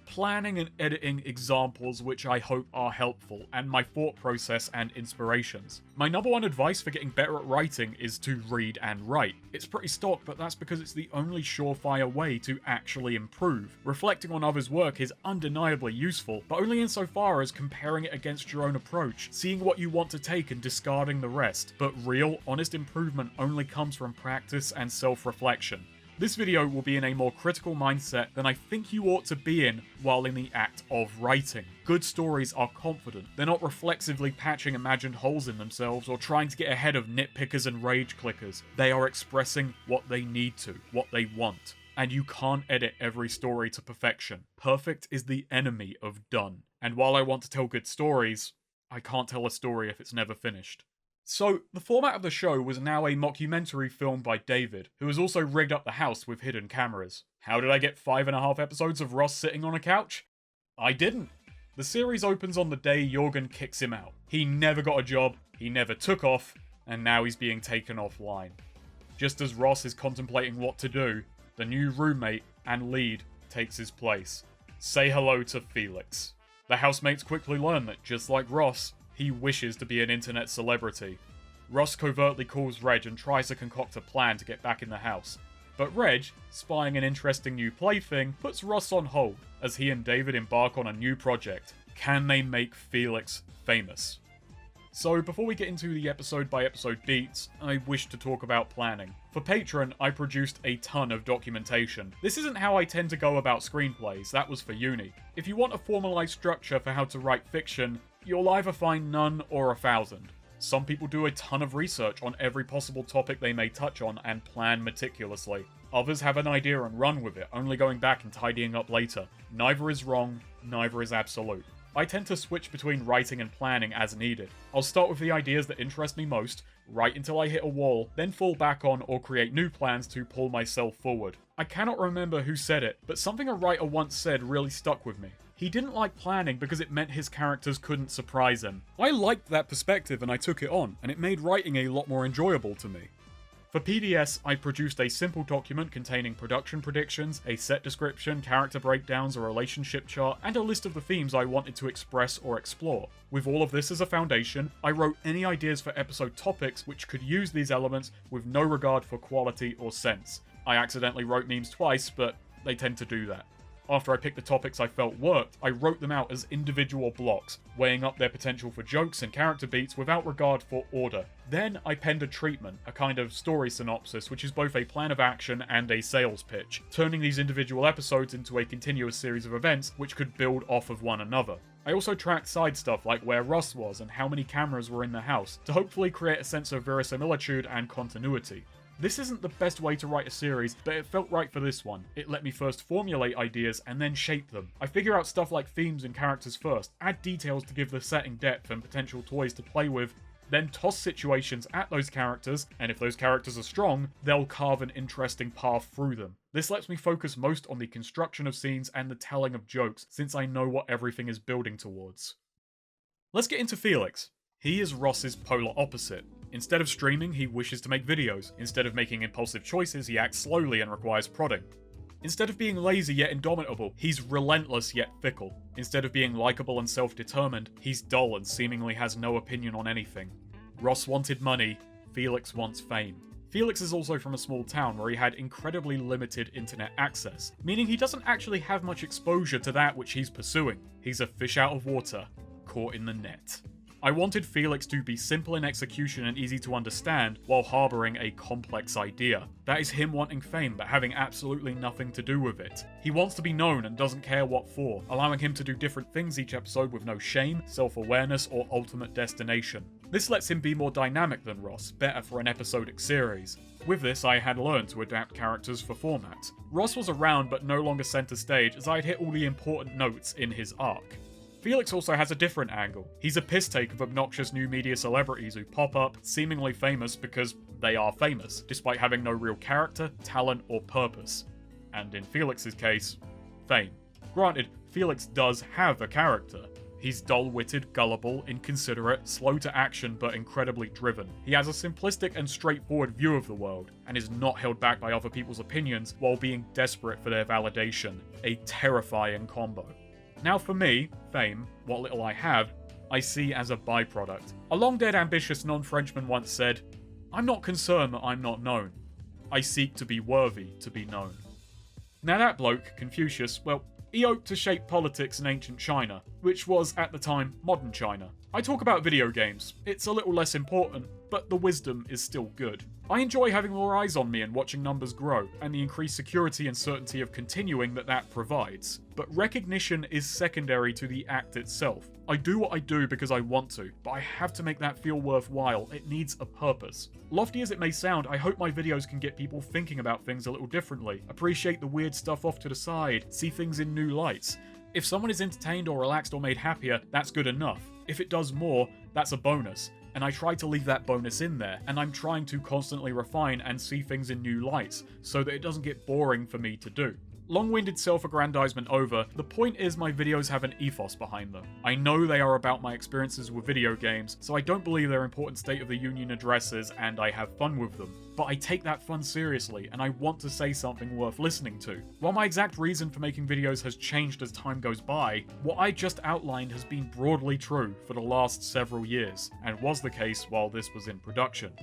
planning and editing examples which I hope are helpful, and my thought process and inspirations. My number one advice for getting better at writing is to read and write. It's pretty stock, but that's because it's the only surefire way to actually improve. Reflecting on others' work is undeniably useful, but only insofar as comparing it against your own approach, seeing what you want to take and discarding the rest. But real, honest improvement only comes from practice and self-reflection. This video will be in a more critical mindset than I think you ought to be in while in the act of writing. Good stories are confident. They're not reflexively patching imagined holes in themselves or trying to get ahead of nitpickers and rage clickers. They are expressing what they need to, what they want. And you can't edit every story to perfection. Perfect is the enemy of done. And while I want to tell good stories, I can't tell a story if it's never finished. So, the format of the show was now a mockumentary filmed by David, who has also rigged up the house with hidden cameras. How did I get 5.5 episodes of Ross sitting on a couch? I didn't. The series opens on the day Jorgen kicks him out. He never got a job, he never took off, and now he's being taken offline. Just as Ross is contemplating what to do, the new roommate and lead takes his place. Say hello to Felix. The housemates quickly learn that, just like Ross, he wishes to be an internet celebrity. Ross covertly calls Reg and tries to concoct a plan to get back in the house. But Reg, spying an interesting new plaything, puts Ross on hold as he and David embark on a new project. Can they make Felix famous? So before we get into the episode by episode beats, I wish to talk about planning. For Patron, I produced a ton of documentation. This isn't how I tend to go about screenplays, that was for uni. If you want a formalized structure for how to write fiction, you'll either find none or 1,000. Some people do a ton of research on every possible topic they may touch on and plan meticulously. Others have an idea and run with it, only going back and tidying up later. Neither is wrong, neither is absolute. I tend to switch between writing and planning as needed. I'll start with the ideas that interest me most, write until I hit a wall, then fall back on or create new plans to pull myself forward. I cannot remember who said it, but something a writer once said really stuck with me. He didn't like planning because it meant his characters couldn't surprise him. I liked that perspective and I took it on, and it made writing a lot more enjoyable to me. For PDS, I produced a simple document containing production predictions, a set description, character breakdowns, a relationship chart, and a list of the themes I wanted to express or explore. With all of this as a foundation, I wrote any ideas for episode topics which could use these elements with no regard for quality or sense. I accidentally wrote memes twice, but they tend to do that. After I picked the topics I felt worked, I wrote them out as individual blocks, weighing up their potential for jokes and character beats without regard for order. Then I penned a treatment, a kind of story synopsis which is both a plan of action and a sales pitch, turning these individual episodes into a continuous series of events which could build off of one another. I also tracked side stuff like where Russ was and how many cameras were in the house, to hopefully create a sense of verisimilitude and continuity. This isn't the best way to write a series, but it felt right for this one. It let me first formulate ideas and then shape them. I figure out stuff like themes and characters first, add details to give the setting depth and potential toys to play with, then toss situations at those characters, and if those characters are strong, they'll carve an interesting path through them. This lets me focus most on the construction of scenes and the telling of jokes, since I know what everything is building towards. Let's get into Felix. He is Ross's polar opposite. Instead of streaming, he wishes to make videos. Instead of making impulsive choices, he acts slowly and requires prodding. Instead of being lazy yet indomitable, he's relentless yet fickle. Instead of being likable and self-determined, he's dull and seemingly has no opinion on anything. Ross wanted money, Felix wants fame. Felix is also from a small town where he had incredibly limited internet access, meaning he doesn't actually have much exposure to that which he's pursuing. He's a fish out of water, caught in the net. I wanted Felix to be simple in execution and easy to understand while harboring a complex idea. That is him wanting fame but having absolutely nothing to do with it. He wants to be known and doesn't care what for, allowing him to do different things each episode with no shame, self-awareness, or ultimate destination. This lets him be more dynamic than Ross, better for an episodic series. With this, I had learned to adapt characters for format. Ross was around but no longer center stage as I had hit all the important notes in his arc. Felix also has a different angle. He's a piss take of obnoxious new media celebrities who pop up, seemingly famous because they are famous, despite having no real character, talent, or purpose. And in Felix's case, fame. Granted, Felix does have a character. He's dull-witted, gullible, inconsiderate, slow to action, but incredibly driven. He has a simplistic and straightforward view of the world, and is not held back by other people's opinions while being desperate for their validation. A terrifying combo. Now for me, fame, what little I have, I see as a byproduct. A long-dead ambitious non-Frenchman once said, "I'm not concerned that I'm not known. I seek to be worthy to be known." Now that bloke, Confucius, well, he hoped to shape politics in ancient China, which was, at the time, modern China. I talk about video games. It's a little less important, but the wisdom is still good. I enjoy having more eyes on me and watching numbers grow, and the increased security and certainty of continuing that provides. But recognition is secondary to the act itself. I do what I do because I want to, but I have to make that feel worthwhile. It needs a purpose. Lofty as it may sound, I hope my videos can get people thinking about things a little differently, appreciate the weird stuff off to the side, see things in new lights. If someone is entertained or relaxed or made happier, that's good enough. If it does more, that's a bonus. and I try to leave that bonus in there, and I'm trying to constantly refine and see things in new lights, so that it doesn't get boring for me to do. Long-winded self-aggrandizement over, the point is my videos have an ethos behind them. I know they are about my experiences with video games, so I don't believe they're important State of the Union addresses, and I have fun with them. But I take that fun seriously, and I want to say something worth listening to. While my exact reason for making videos has changed as time goes by, what I just outlined has been broadly true for the last several years, and was the case while this was in production.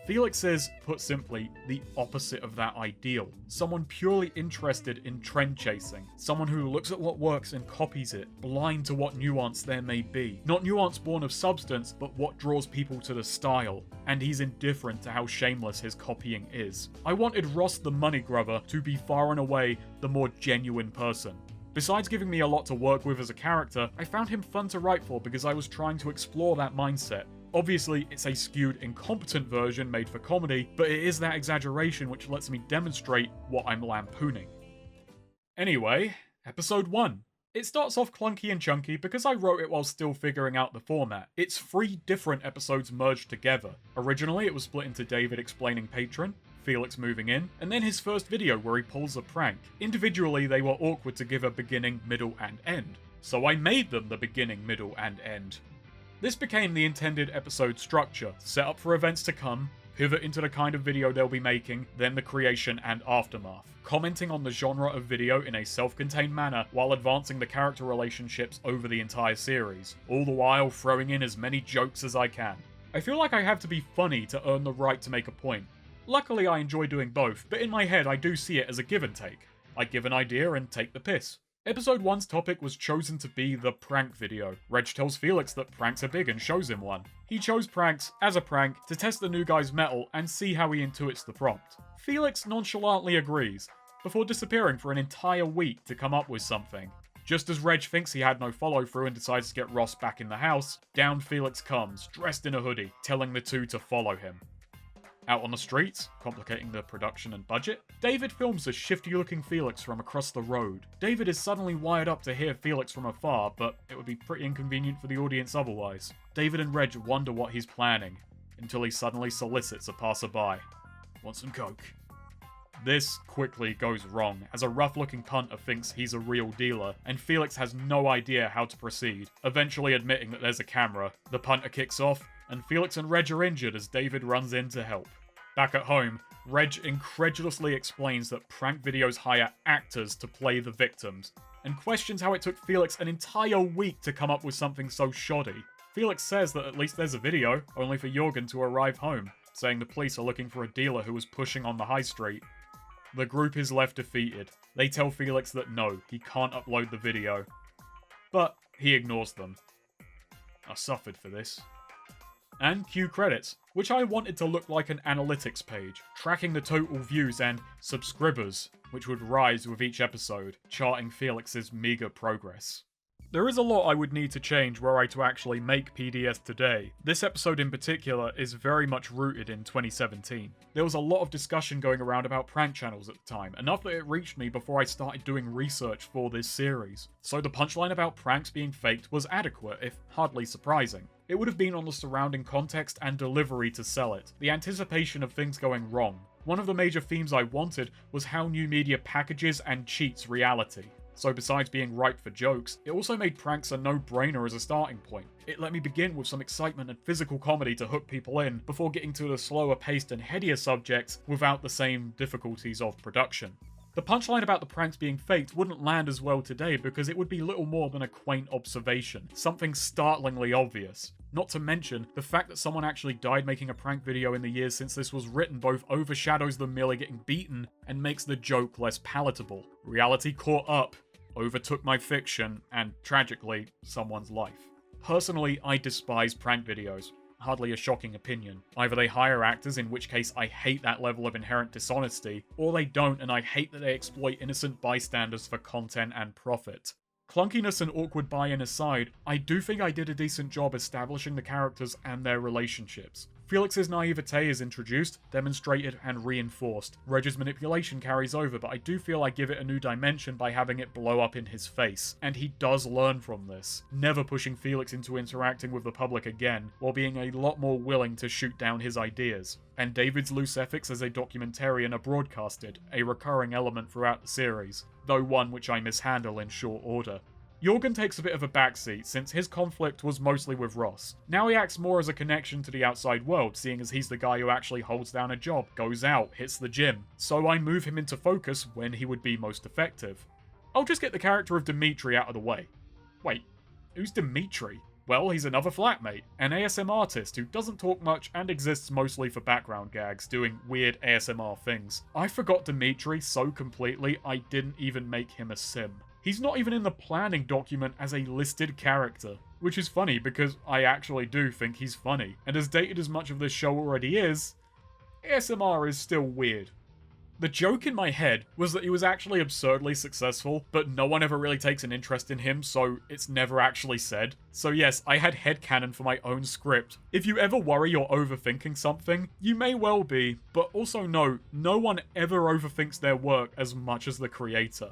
Felix is, put simply, the opposite of that ideal. Someone purely interested in trend chasing. Someone who looks at what works and copies it, blind to what nuance there may be. Not nuance born of substance, but what draws people to the style. And he's indifferent to how shameless his copying is. I wanted Ross the money grubber to be far and away the more genuine person. Besides giving me a lot to work with as a character, I found him fun to write for because I was trying to explore that mindset. Obviously, it's a skewed, incompetent version made for comedy, but it is that exaggeration which lets me demonstrate what I'm lampooning. Anyway, episode 1. It starts off clunky and chunky because I wrote it while still figuring out the format. It's 3 different episodes merged together. Originally, it was split into David explaining Patron, Felix moving in, and then his first video where he pulls a prank. Individually, they were awkward to give a beginning, middle, and end. So I made them the beginning, middle, and end. This became the intended episode structure, set up for events to come, pivot into the kind of video they'll be making, then the creation and aftermath, commenting on the genre of video in a self-contained manner while advancing the character relationships over the entire series, all the while throwing in as many jokes as I can. I feel like I have to be funny to earn the right to make a point. Luckily I enjoy doing both, but in my head I do see it as a give and take. I give an idea and take the piss. Episode 1's topic was chosen to be the prank video. Reg tells Felix that pranks are big and shows him one. He chose pranks, as a prank, to test the new guy's mettle and see how he intuits the prompt. Felix nonchalantly agrees, before disappearing for an entire week to come up with something. Just as Reg thinks he had no follow-through and decides to get Ross back in the house, down Felix comes, dressed in a hoodie, telling the two to follow him. Out on the streets, complicating the production and budget, David films a shifty-looking Felix from across the road. David is suddenly wired up to hear Felix from afar, but it would be pretty inconvenient for the audience otherwise. David and Reg wonder what he's planning, until he suddenly solicits a passerby. Want some coke? This quickly goes wrong, as a rough-looking punter thinks he's a real dealer, and Felix has no idea how to proceed, eventually admitting that there's a camera. The punter kicks off, and Felix and Reg are injured as David runs in to help. Back at home, Reg incredulously explains that prank videos hire actors to play the victims, and questions how it took Felix an entire week to come up with something so shoddy. Felix says that at least there's a video, only for Jorgen to arrive home, saying the police are looking for a dealer who was pushing on the high street. The group is left defeated. They tell Felix that no, he can't upload the video. But he ignores them. I suffered for this. And cue credits, which I wanted to look like an analytics page, tracking the total views and subscribers, which would rise with each episode, charting Felix's meager progress. There is a lot I would need to change were I to actually make PDS today. This episode in particular is very much rooted in 2017. There was a lot of discussion going around about prank channels at the time, enough that it reached me before I started doing research for this series. So the punchline about pranks being faked was adequate, if hardly surprising. It would have been on the surrounding context and delivery to sell it, the anticipation of things going wrong. One of the major themes I wanted was how new media packages and cheats reality. So besides being ripe for jokes, it also made pranks a no-brainer as a starting point. It let me begin with some excitement and physical comedy to hook people in, before getting to the slower-paced and headier subjects without the same difficulties of production. The punchline about the pranks being faked wouldn't land as well today because it would be little more than a quaint observation, something startlingly obvious. Not to mention, the fact that someone actually died making a prank video in the years since this was written both overshadows them merely getting beaten and makes the joke less palatable. Reality caught up, overtook my fiction, and tragically, someone's life. Personally, I despise prank videos. Hardly a shocking opinion. Either they hire actors, in which case I hate that level of inherent dishonesty, or they don't and I hate that they exploit innocent bystanders for content and profit. Clunkiness and awkward buy-in aside, I do think I did a decent job establishing the characters and their relationships. Felix's naivete is introduced, demonstrated, and reinforced. Reg's manipulation carries over, but I do feel I give it a new dimension by having it blow up in his face. And he does learn from this, never pushing Felix into interacting with the public again, while being a lot more willing to shoot down his ideas. And David's loose ethics as a documentarian are broadcasted, a recurring element throughout the series, though one which I mishandle in short order. Jorgen takes a bit of a backseat since his conflict was mostly with Ross. Now he acts more as a connection to the outside world, seeing as he's the guy who actually holds down a job, goes out, hits the gym. So I move him into focus when he would be most effective. I'll just get the character of Dimitri out of the way. Wait, who's Dimitri? Well, he's another flatmate, an ASM artist who doesn't talk much and exists mostly for background gags, doing weird ASMR things. I forgot Dimitri so completely I didn't even make him a sim. He's not even in the planning document as a listed character, which is funny because I actually do think he's funny, and as dated as much of this show already is, ASMR is still weird. The joke in my head was that he was actually absurdly successful, but no one ever really takes an interest in him, so it's never actually said. So yes, I had headcanon for my own script. If you ever worry you're overthinking something, you may well be, but also know, no one ever overthinks their work as much as the creator.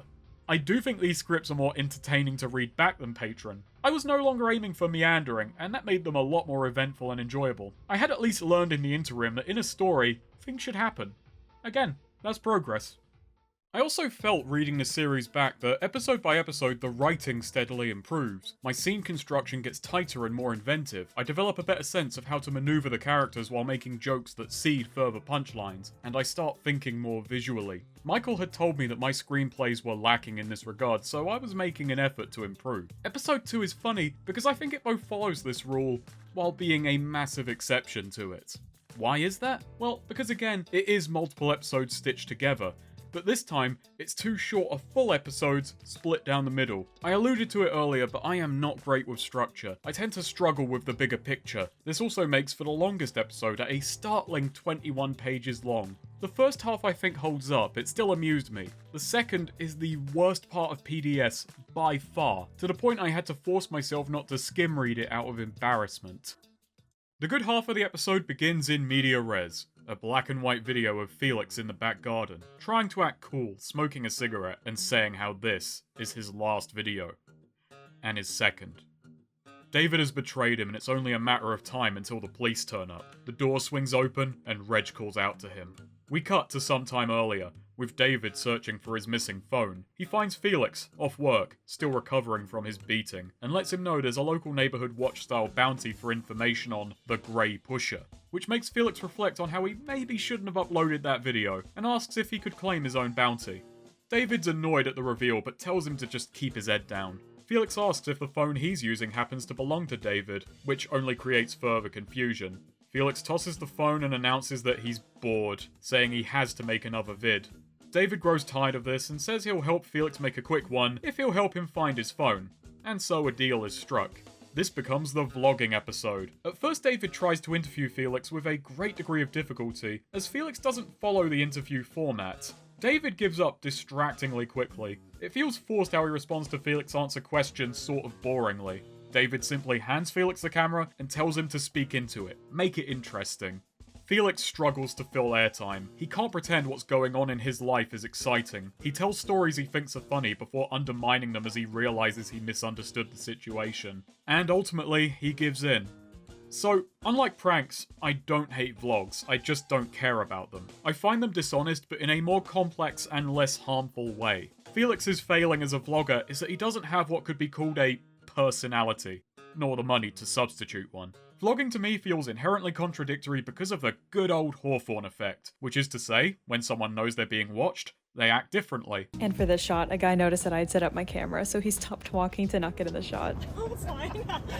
I do think these scripts are more entertaining to read back than Patron. I was no longer aiming for meandering, and that made them a lot more eventful and enjoyable. I had at least learned in the interim that in a story, things should happen. Again, that's progress. I also felt reading the series back that episode by episode the writing steadily improves. My scene construction gets tighter and more inventive. I develop a better sense of how to maneuver the characters while making jokes that seed further punchlines, and I start thinking more visually. Michael had told me that my screenplays were lacking in this regard, so I was making an effort to improve. Episode 2 is funny because I think it both follows this rule while being a massive exception to it. Why is that? Well, because again, it is multiple episodes stitched together, but this time, it's 2 short of full episodes split down the middle. I alluded to it earlier, but I am not great with structure. I tend to struggle with the bigger picture. This also makes for the longest episode at a startling 21 pages long. The first half I think holds up, it still amused me. The second is the worst part of PDS by far, to the point I had to force myself not to skim read it out of embarrassment. The good half of the episode begins in media res. A black and white video of Felix in the back garden, trying to act cool, smoking a cigarette, and saying how this is his last video. And his second. David has betrayed him and it's only a matter of time until the police turn up. The door swings open and Reg calls out to him. We cut to some time earlier, with David searching for his missing phone. He finds Felix, off work, still recovering from his beating, and lets him know there's a local neighborhood watch-style bounty for information on the Grey Pusher, which makes Felix reflect on how he maybe shouldn't have uploaded that video, and asks if he could claim his own bounty. David's annoyed at the reveal, but tells him to just keep his head down. Felix asks if the phone he's using happens to belong to David, which only creates further confusion. Felix tosses the phone and announces that he's bored, saying he has to make another vid. David grows tired of this and says he'll help Felix make a quick one if he'll help him find his phone. And so a deal is struck. This becomes the vlogging episode. At first David tries to interview Felix with a great degree of difficulty, as Felix doesn't follow the interview format. David gives up distractingly quickly. It feels forced how he responds to Felix answer questions sort of boringly. David simply hands Felix the camera and tells him to speak into it, make it interesting. Felix struggles to fill airtime. He can't pretend what's going on in his life is exciting. He tells stories he thinks are funny before undermining them as he realizes he misunderstood the situation. And ultimately, he gives in. So, unlike pranks, I don't hate vlogs, I just don't care about them. I find them dishonest, but in a more complex and less harmful way. Felix's failing as a vlogger is that he doesn't have what could be called a personality, nor the money to substitute one. Vlogging to me feels inherently contradictory because of the good old Hawthorne effect, which is to say, when someone knows they're being watched, they act differently. And for this shot, a guy noticed that I had set up my camera, so he stopped walking to not get in the shot. Oh, it's fine.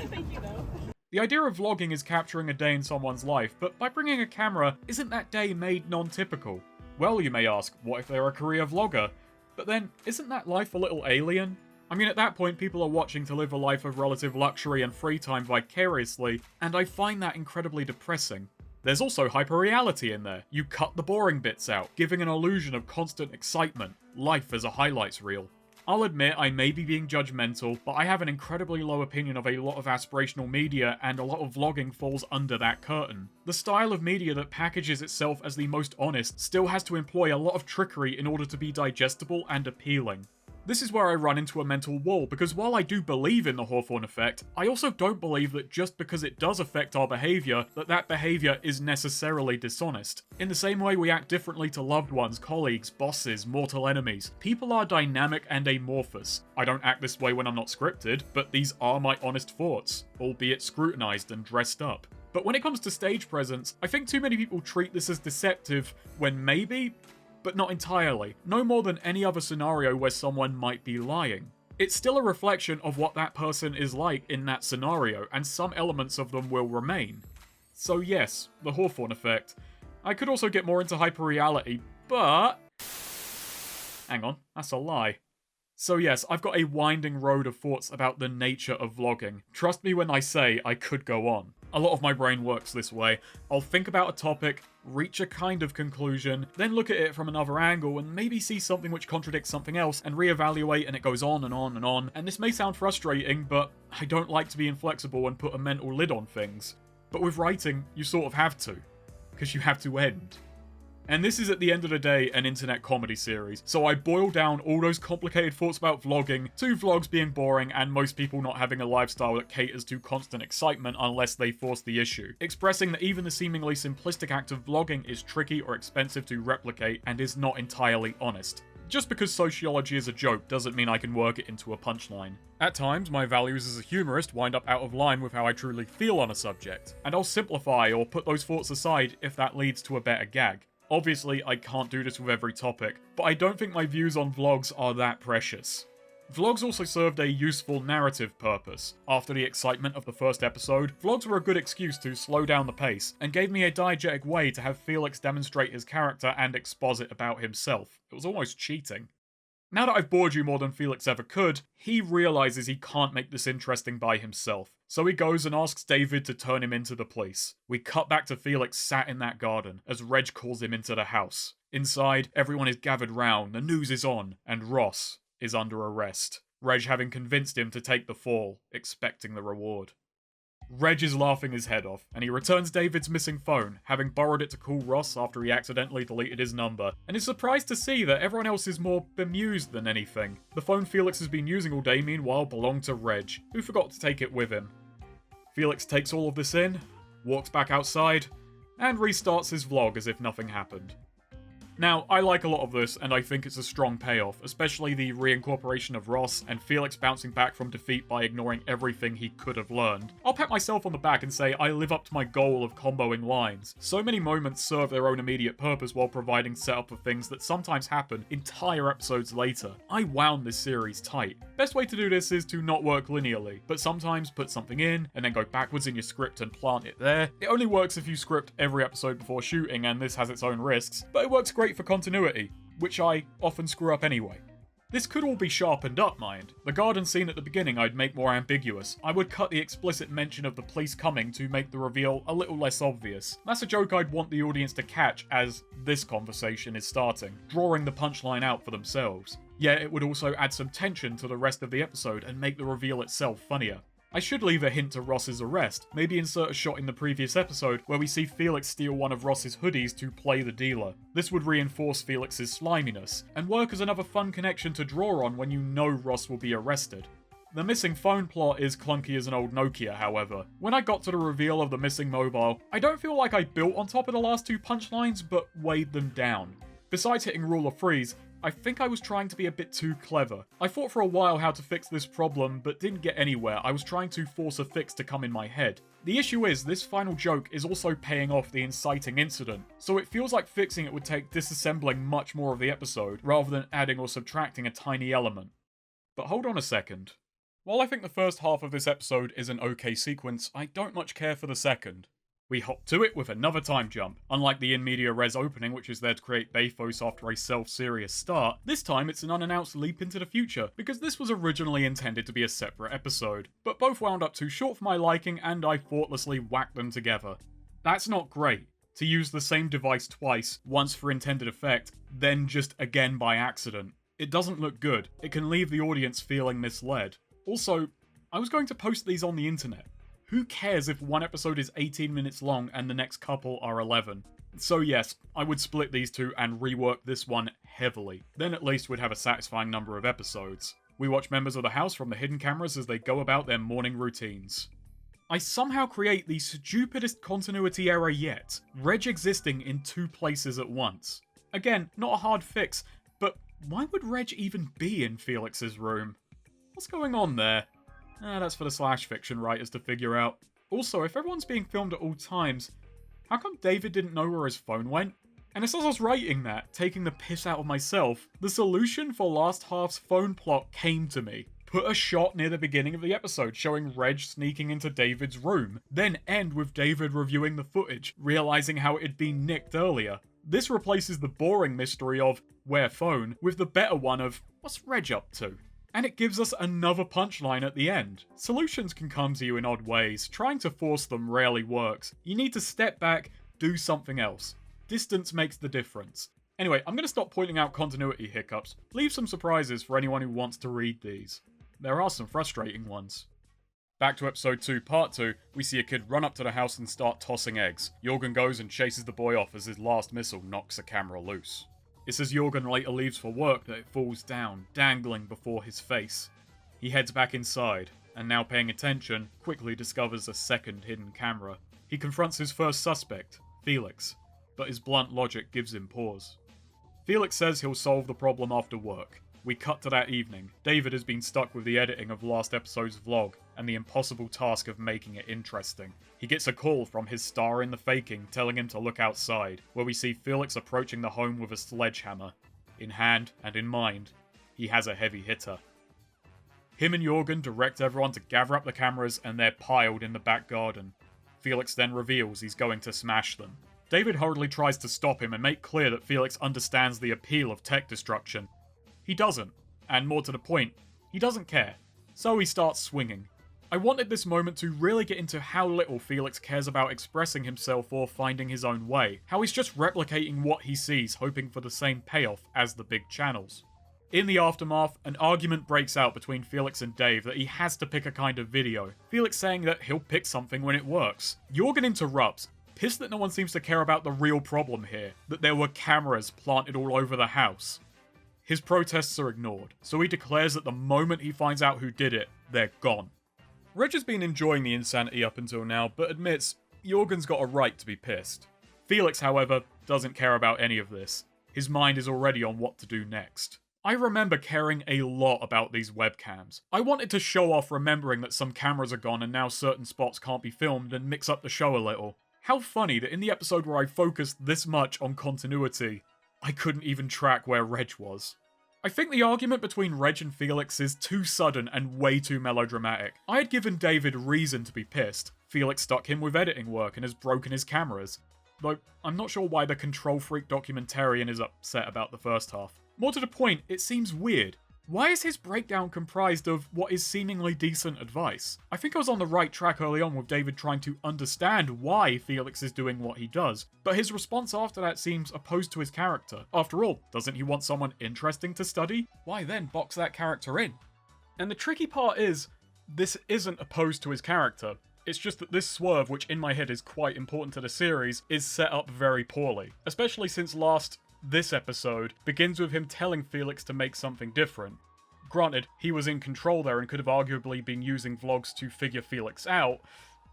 Thank you, though. The idea of vlogging is capturing a day in someone's life, but by bringing a camera, isn't that day made non-typical? Well, you may ask, what if they're a career vlogger? But then, isn't that life a little alien? I mean, at that point, people are watching to live a life of relative luxury and free time vicariously, and I find that incredibly depressing. There's also hyperreality in there. You cut the boring bits out, giving an illusion of constant excitement, life as a highlights reel. I'll admit I may be being judgmental, but I have an incredibly low opinion of a lot of aspirational media, and a lot of vlogging falls under that curtain. The style of media that packages itself as the most honest still has to employ a lot of trickery in order to be digestible and appealing. This is where I run into a mental wall, because while I do believe in the Hawthorne effect, I also don't believe that just because it does affect our behaviour, that behaviour is necessarily dishonest. In the same way we act differently to loved ones, colleagues, bosses, mortal enemies, people are dynamic and amorphous. I don't act this way when I'm not scripted, but these are my honest thoughts, albeit scrutinised and dressed up. But when it comes to stage presence, I think too many people treat this as deceptive when maybe, but not entirely, no more than any other scenario where someone might be lying. It's still a reflection of what that person is like in that scenario, and some elements of them will remain. So yes, the Hawthorne effect. I could also get more into hyperreality, but... hang on, that's a lie. So yes, I've got a winding road of thoughts about the nature of vlogging. Trust me when I say I could go on. A lot of my brain works this way. I'll think about a topic, reach a kind of conclusion, then look at it from another angle and maybe see something which contradicts something else and reevaluate, and it goes on and on and on. And this may sound frustrating, but I don't like to be inflexible and put a mental lid on things. But with writing, you sort of have to, because you have to end. And this is at the end of the day an internet comedy series, so I boil down all those complicated thoughts about vlogging to vlogs being boring and most people not having a lifestyle that caters to constant excitement unless they force the issue, expressing that even the seemingly simplistic act of vlogging is tricky or expensive to replicate and is not entirely honest. Just because sociology is a joke doesn't mean I can work it into a punchline. At times, my values as a humorist wind up out of line with how I truly feel on a subject, and I'll simplify or put those thoughts aside if that leads to a better gag. Obviously, I can't do this with every topic, but I don't think my views on vlogs are that precious. Vlogs also served a useful narrative purpose. After the excitement of the first episode, vlogs were a good excuse to slow down the pace, and gave me a diegetic way to have Felix demonstrate his character and exposit about himself. It was almost cheating. Now that I've bored you more than Felix ever could, he realises he can't make this interesting by himself. So he goes and asks David to turn him into the police. We cut back to Felix sat in that garden, as Reg calls him into the house. Inside, everyone is gathered round, the news is on, and Ross is under arrest. Reg having convinced him to take the fall, expecting the reward. Reg is laughing his head off, and he returns David's missing phone, having borrowed it to call Ross after he accidentally deleted his number, and is surprised to see that everyone else is more bemused than anything. The phone Felix has been using all day, meanwhile, belonged to Reg, who forgot to take it with him. Felix takes all of this in, walks back outside, and restarts his vlog as if nothing happened. Now, I like a lot of this, and I think it's a strong payoff, especially the reincorporation of Ross and Felix bouncing back from defeat by ignoring everything he could have learned. I'll pat myself on the back and say I live up to my goal of comboing lines. So many moments serve their own immediate purpose while providing setup for things that sometimes happen entire episodes later. I wound this series tight. Best way to do this is to not work linearly, but sometimes put something in, and then go backwards in your script and plant it there. It only works if you script every episode before shooting, and this has its own risks, but it works great for continuity, which I often screw up anyway. This could all be sharpened up, mind. The garden scene at the beginning I'd make more ambiguous. I would cut the explicit mention of the police coming to make the reveal a little less obvious. That's a joke I'd want the audience to catch as this conversation is starting, drawing the punchline out for themselves. Yet it would also add some tension to the rest of the episode and make the reveal itself funnier. I should leave a hint to Ross's arrest, maybe insert a shot in the previous episode where we see Felix steal one of Ross's hoodies to play the dealer. This would reinforce Felix's sliminess, and work as another fun connection to draw on when you know Ross will be arrested. The missing phone plot is clunky as an old Nokia, however. When I got to the reveal of the missing mobile, I don't feel like I built on top of the last two punchlines, but weighed them down. Besides hitting rule of threes, I think I was trying to be a bit too clever. I thought for a while how to fix this problem, but didn't get anywhere. I was trying to force a fix to come in my head. The issue is, this final joke is also paying off the inciting incident, so it feels like fixing it would take disassembling much more of the episode, rather than adding or subtracting a tiny element. But hold on a second. While I think the first half of this episode is an okay sequence, I don't much care for the second. We hop to it with another time jump. Unlike the in media res opening, which is there to create bathos after a self-serious start, this time it's an unannounced leap into the future, because this was originally intended to be a separate episode. But both wound up too short for my liking, and I thoughtlessly whacked them together. That's not great. To use the same device twice, once for intended effect, then just again by accident. It doesn't look good. It can leave the audience feeling misled. Also, I was going to post these on the internet. Who cares if one episode is 18 minutes long and the next couple are 11? So yes, I would split these two and rework this one heavily. Then at least we'd have a satisfying number of episodes. We watch members of the house from the hidden cameras as they go about their morning routines. I somehow create the stupidest continuity error yet. Reg existing in two places at once. Again, not a hard fix, but why would Reg even be in Felix's room? What's going on there? That's for the slash fiction writers to figure out. Also, if everyone's being filmed at all times, how come David didn't know where his phone went? And as I was writing that, taking the piss out of myself, the solution for last half's phone plot came to me. Put a shot near the beginning of the episode showing Reg sneaking into David's room, then end with David reviewing the footage, realizing how it had been nicked earlier. This replaces the boring mystery of where phone with the better one of what's Reg up to? And it gives us another punchline at the end. Solutions can come to you in odd ways. Trying to force them rarely works. You need to step back, do something else. Distance makes the difference. Anyway, I'm going to stop pointing out continuity hiccups. Leave some surprises for anyone who wants to read these. There are some frustrating ones. Back to episode 2, part 2, we see a kid run up to the house and start tossing eggs. Jorgen goes and chases the boy off as his last missile knocks the camera loose. It's as Jorgen later leaves for work that it falls down, dangling before his face. He heads back inside, and now paying attention, quickly discovers a second hidden camera. He confronts his first suspect, Felix, but his blunt logic gives him pause. Felix says he'll solve the problem after work. We cut to that evening. David has been stuck with the editing of last episode's vlog, and the impossible task of making it interesting. He gets a call from his star in the faking telling him to look outside, where we see Felix approaching the home with a sledgehammer. In hand and in mind, he has a heavy hitter. Him and Jorgen direct everyone to gather up the cameras and they're piled in the back garden. Felix then reveals he's going to smash them. David hurriedly tries to stop him and make clear that Felix understands the appeal of tech destruction. He doesn't, and more to the point, he doesn't care. So he starts swinging. I wanted this moment to really get into how little Felix cares about expressing himself or finding his own way, how he's just replicating what he sees, hoping for the same payoff as the big channels. In the aftermath, an argument breaks out between Felix and Dave that he has to pick a kind of video, Felix saying that he'll pick something when it works. Jorgen interrupts, pissed that no one seems to care about the real problem here, that there were cameras planted all over the house. His protests are ignored, so he declares that the moment he finds out who did it, they're gone. Reg has been enjoying the insanity up until now, but admits Jorgen's got a right to be pissed. Felix, however, doesn't care about any of this. His mind is already on what to do next. I remember caring a lot about these webcams. I wanted to show off remembering that some cameras are gone and now certain spots can't be filmed and mix up the show a little. How funny that in the episode where I focused this much on continuity, I couldn't even track where Reg was. I think the argument between Reg and Felix is too sudden and way too melodramatic. I had given David reason to be pissed. Felix stuck him with editing work and has broken his cameras. Though, I'm not sure why the control freak documentarian is upset about the first half. More to the point, it seems weird. Why is his breakdown comprised of what is seemingly decent advice? I think I was on the right track early on with David trying to understand why Felix is doing what he does, but his response after that seems opposed to his character. After all, doesn't he want someone interesting to study? Why then box that character in? And the tricky part is, this isn't opposed to his character. It's just that this swerve, which in my head is quite important to the series, is set up very poorly. Especially since this episode begins with him telling Felix to make something different. Granted, he was in control there and could have arguably been using vlogs to figure Felix out.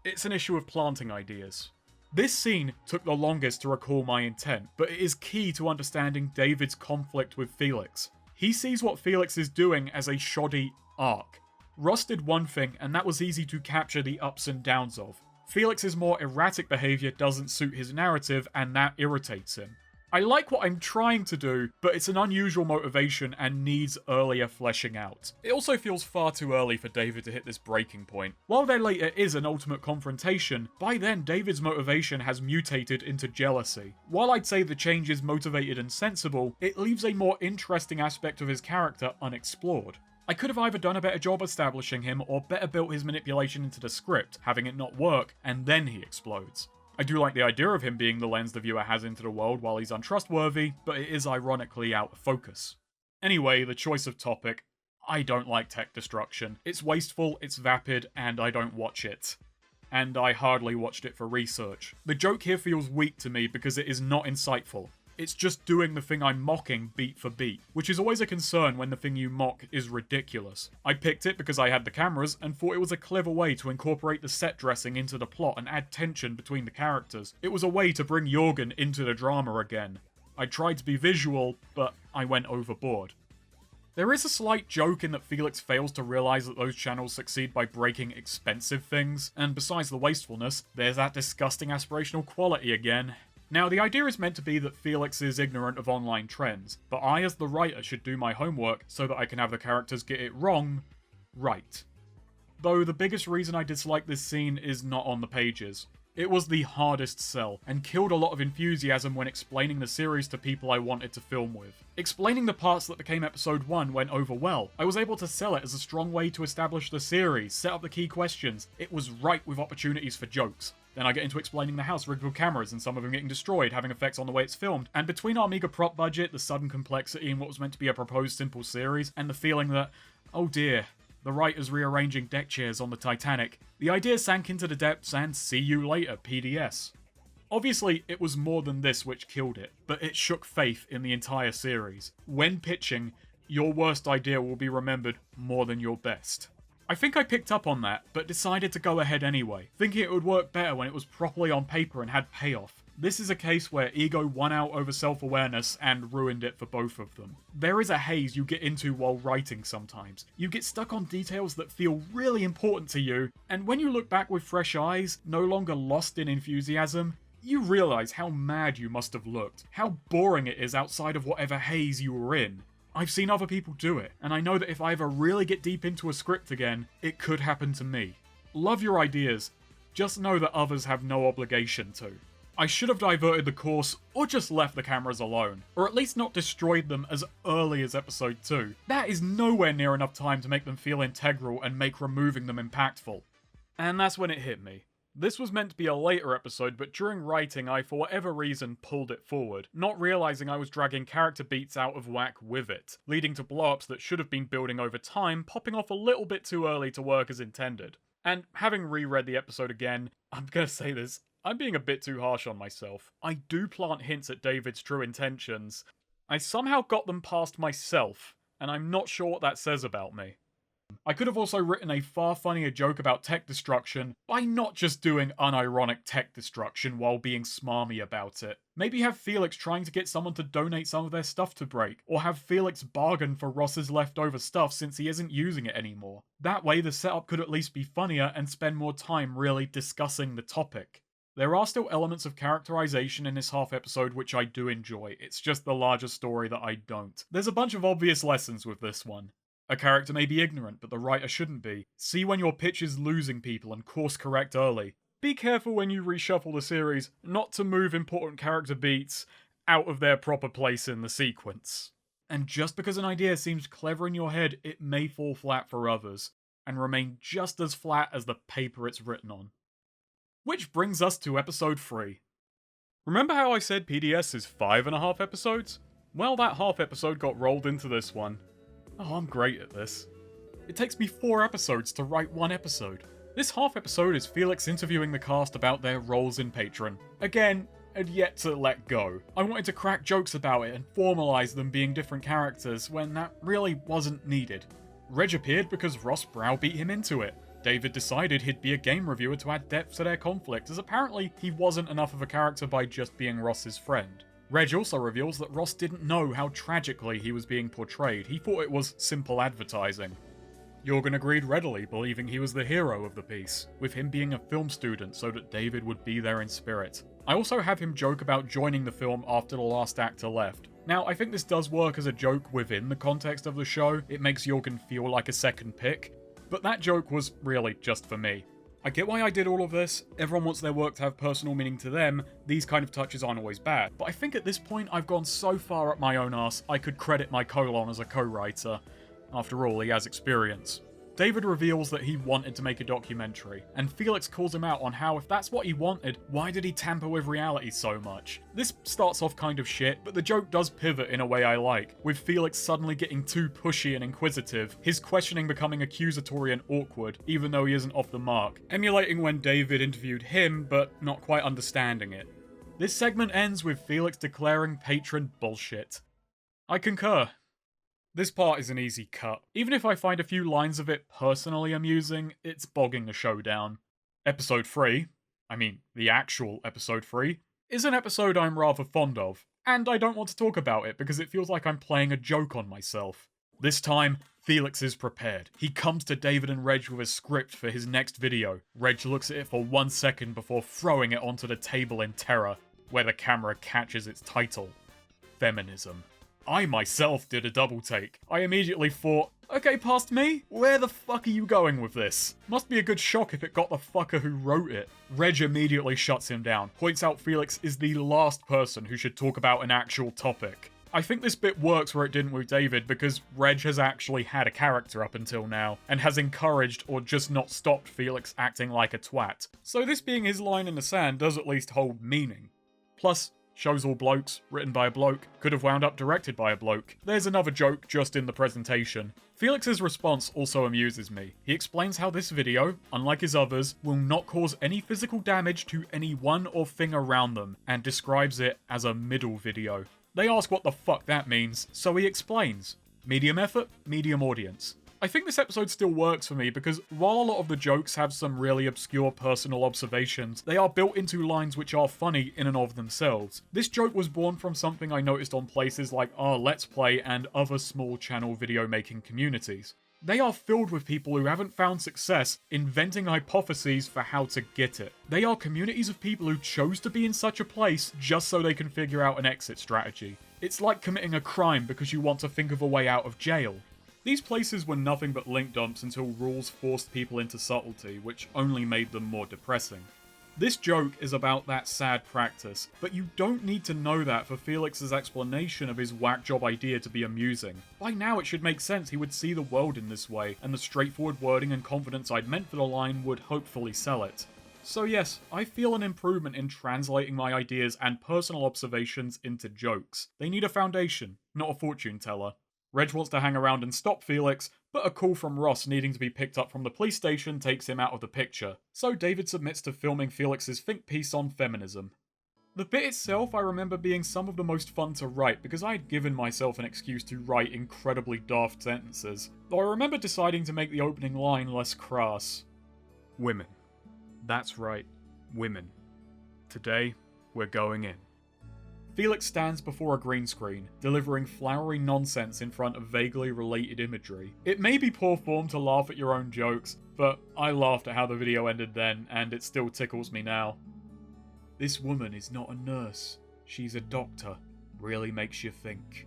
It's an issue of planting ideas. This scene took the longest to recall my intent, but it is key to understanding David's conflict with Felix. He sees what Felix is doing as a shoddy arc. Russ did one thing, and that was easy to capture the ups and downs of. Felix's more erratic behaviour doesn't suit his narrative, and that irritates him. I like what I'm trying to do, but it's an unusual motivation and needs earlier fleshing out. It also feels far too early for David to hit this breaking point. While there later is an ultimate confrontation, by then David's motivation has mutated into jealousy. While I'd say the change is motivated and sensible, it leaves a more interesting aspect of his character unexplored. I could have either done a better job establishing him or better built his manipulation into the script, having it not work, and then he explodes. I do like the idea of him being the lens the viewer has into the world while he's untrustworthy, but it is ironically out of focus. Anyway, the choice of topic. I don't like tech destruction. It's wasteful, it's vapid, and I don't watch it. And I hardly watched it for research. The joke here feels weak to me because it is not insightful. It's just doing the thing I'm mocking beat for beat, which is always a concern when the thing you mock is ridiculous. I picked it because I had the cameras and thought it was a clever way to incorporate the set dressing into the plot and add tension between the characters. It was a way to bring Jorgen into the drama again. I tried to be visual, but I went overboard. There is a slight joke in that Felix fails to realise that those channels succeed by breaking expensive things, and besides the wastefulness, there's that disgusting aspirational quality again. Now, the idea is meant to be that Felix is ignorant of online trends, but I as the writer should do my homework so that I can have the characters get it wrong, right. Though the biggest reason I dislike this scene is not on the pages. It was the hardest sell, and killed a lot of enthusiasm when explaining the series to people I wanted to film with. Explaining the parts that became episode 1 went over well. I was able to sell it as a strong way to establish the series, set up the key questions. It was ripe with opportunities for jokes. Then I get into explaining the house rigged with cameras and some of them getting destroyed, having effects on the way it's filmed. And between our meager prop budget, the sudden complexity in what was meant to be a proposed simple series, and the feeling that, oh dear, the writers rearranging deck chairs on the Titanic, the idea sank into the depths and see you later, PDS. Obviously, it was more than this which killed it, but it shook faith in the entire series. When pitching, your worst idea will be remembered more than your best. I think I picked up on that, but decided to go ahead anyway, thinking it would work better when it was properly on paper and had payoff. This is a case where ego won out over self-awareness and ruined it for both of them. There is a haze you get into while writing sometimes. You get stuck on details that feel really important to you, and when you look back with fresh eyes, no longer lost in enthusiasm, you realise how mad you must have looked, how boring it is outside of whatever haze you were in. I've seen other people do it, and I know that if I ever really get deep into a script again, it could happen to me. Love your ideas, just know that others have no obligation to. I should have diverted the course, or just left the cameras alone, or at least not destroyed them as early as episode 2. That is nowhere near enough time to make them feel integral and make removing them impactful. And that's when it hit me. This was meant to be a later episode, but during writing I for whatever reason pulled it forward, not realising I was dragging character beats out of whack with it, leading to blow-ups that should have been building over time, popping off a little bit too early to work as intended. And having reread the episode again, I'm gonna say this, I'm being a bit too harsh on myself. I do plant hints at David's true intentions. I somehow got them past myself, and I'm not sure what that says about me. I could have also written a far funnier joke about tech destruction by not just doing unironic tech destruction while being smarmy about it. Maybe have Felix trying to get someone to donate some of their stuff to break, or have Felix bargain for Ross's leftover stuff since he isn't using it anymore. That way the setup could at least be funnier and spend more time really discussing the topic. There are still elements of characterization in this half episode which I do enjoy, it's just the larger story that I don't. There's a bunch of obvious lessons with this one. A character may be ignorant, but the writer shouldn't be. See when your pitch is losing people and course correct early. Be careful when you reshuffle the series not to move important character beats out of their proper place in the sequence. And just because an idea seems clever in your head, it may fall flat for others, and remain just as flat as the paper it's written on. Which brings us to episode 3. Remember how I said PDS is 5.5 episodes? Well, that half episode got rolled into this one. Oh, I'm great at this. It takes me 4 episodes to write 1 episode. This half episode is Felix interviewing the cast about their roles in Patron. Again, had yet to let go. I wanted to crack jokes about it and formalise them being different characters when that really wasn't needed. Reg appeared because Ross browbeat him into it. David decided he'd be a game reviewer to add depth to their conflict, as apparently he wasn't enough of a character by just being Ross's friend. Reg also reveals that Ross didn't know how tragically he was being portrayed. He thought it was simple advertising. Jorgen agreed readily, believing he was the hero of the piece, with him being a film student so that David would be there in spirit. I also have him joke about joining the film after the last actor left. Now, I think this does work as a joke within the context of the show. It makes Jorgen feel like a second pick, but that joke was really just for me. I get why I did all of this, everyone wants their work to have personal meaning to them, these kind of touches aren't always bad, but I think at this point I've gone so far up my own arse I could credit my colon as a co-writer. After all, he has experience. David reveals that he wanted to make a documentary, and Felix calls him out on how if that's what he wanted, why did he tamper with reality so much? This starts off kind of shit, but the joke does pivot in a way I like, with Felix suddenly getting too pushy and inquisitive, his questioning becoming accusatory and awkward, even though he isn't off the mark, emulating when David interviewed him, but not quite understanding it. This segment ends with Felix declaring Patron bullshit. I concur. This part is an easy cut. Even if I find a few lines of it personally amusing, it's bogging the show down. Episode 3, the actual episode 3, is an episode I'm rather fond of, and I don't want to talk about it because it feels like I'm playing a joke on myself. This time, Felix is prepared. He comes to David and Reg with a script for his next video. Reg looks at it for 1 second before throwing it onto the table in terror, where the camera catches its title, Feminism. I myself did a double take. I immediately thought, okay, past me? Where the fuck are you going with this? Must be a good shock if it got the fucker who wrote it. Reg immediately shuts him down, points out Felix is the last person who should talk about an actual topic. I think this bit works where it didn't with David because Reg has actually had a character up until now, and has encouraged or just not stopped Felix acting like a twat. So this being his line in the sand does at least hold meaning. Plus, show's all blokes, written by a bloke, could have wound up directed by a bloke. There's another joke just in the presentation. Felix's response also amuses me. He explains how this video, unlike his others, will not cause any physical damage to anyone or thing around them, and describes it as a middle video. They ask what the fuck that means, so he explains. Medium effort, medium audience. I think this episode still works for me because while a lot of the jokes have some really obscure personal observations, they are built into lines which are funny in and of themselves. This joke was born from something I noticed on places like our Let's Play and other small channel video making communities. They are filled with people who haven't found success inventing hypotheses for how to get it. They are communities of people who chose to be in such a place just so they can figure out an exit strategy. It's like committing a crime because you want to think of a way out of jail. These places were nothing but link dumps until rules forced people into subtlety, which only made them more depressing. This joke is about that sad practice, but you don't need to know that for Felix's explanation of his whack job idea to be amusing. By now it should make sense he would see the world in this way, and the straightforward wording and confidence I'd meant for the line would hopefully sell it. So yes, I feel an improvement in translating my ideas and personal observations into jokes. They need a foundation, not a fortune teller. Reg wants to hang around and stop Felix, but a call from Ross needing to be picked up from the police station takes him out of the picture, so David submits to filming Felix's think piece on feminism. The bit itself I remember being some of the most fun to write because I had given myself an excuse to write incredibly daft sentences, though I remember deciding to make the opening line less crass. Women. That's right, women. Today, we're going in. Felix stands before a green screen, delivering flowery nonsense in front of vaguely related imagery. It may be poor form to laugh at your own jokes, but I laughed at how the video ended then, and it still tickles me now. This woman is not a nurse. She's a doctor. Really makes you think.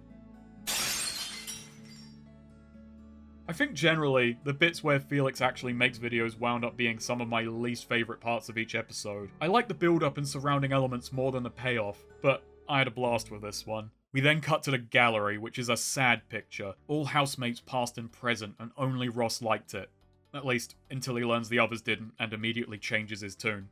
I think generally, the bits where Felix actually makes videos wound up being some of my least favourite parts of each episode. I like the build-up and surrounding elements more than the payoff, but I had a blast with this one. We then cut to the gallery, which is a sad picture. All housemates past and present, and only Ross liked it. At least, until he learns the others didn't, and immediately changes his tune.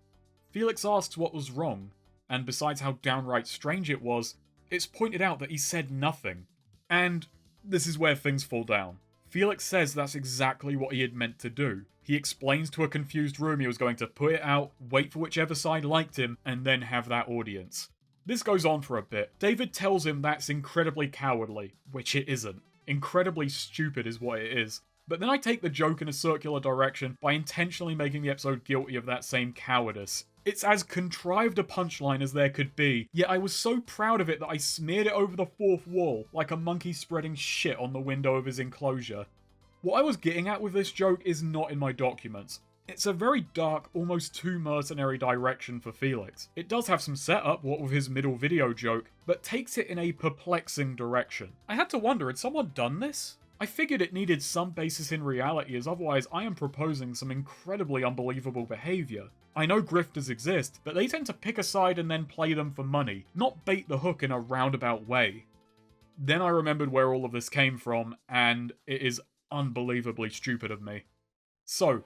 Felix asks what was wrong, and besides how downright strange it was, it's pointed out that he said nothing. And this is where things fall down. Felix says that's exactly what he had meant to do. He explains to a confused room he was going to put it out, wait for whichever side liked him, and then have that audience. This goes on for a bit. David tells him that's incredibly cowardly, which it isn't. Incredibly stupid is what it is. But then I take the joke in a circular direction by intentionally making the episode guilty of that same cowardice. It's as contrived a punchline as there could be, yet I was so proud of it that I smeared it over the fourth wall, like a monkey spreading shit on the window of his enclosure. What I was getting at with this joke is not in my documents. It's a very dark, almost too mercenary direction for Felix. It does have some setup, what with his middle video joke, but takes it in a perplexing direction. I had to wonder, had someone done this? I figured it needed some basis in reality, as otherwise I am proposing some incredibly unbelievable behaviour. I know grifters exist, but they tend to pick a side and then play them for money, not bait the hook in a roundabout way. Then I remembered where all of this came from, and it is unbelievably stupid of me. So,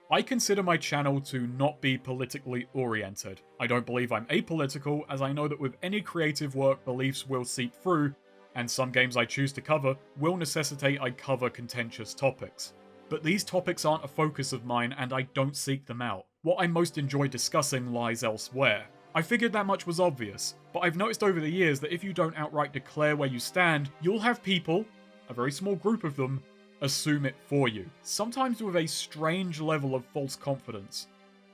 I consider my channel to not be politically oriented. I don't believe I'm apolitical, as I know that with any creative work, beliefs will seep through, and some games I choose to cover will necessitate I cover contentious topics. But these topics aren't a focus of mine, and I don't seek them out. What I most enjoy discussing lies elsewhere. I figured that much was obvious, but I've noticed over the years that if you don't outright declare where you stand, you'll have people, a very small group of them, assume it for you, sometimes with a strange level of false confidence.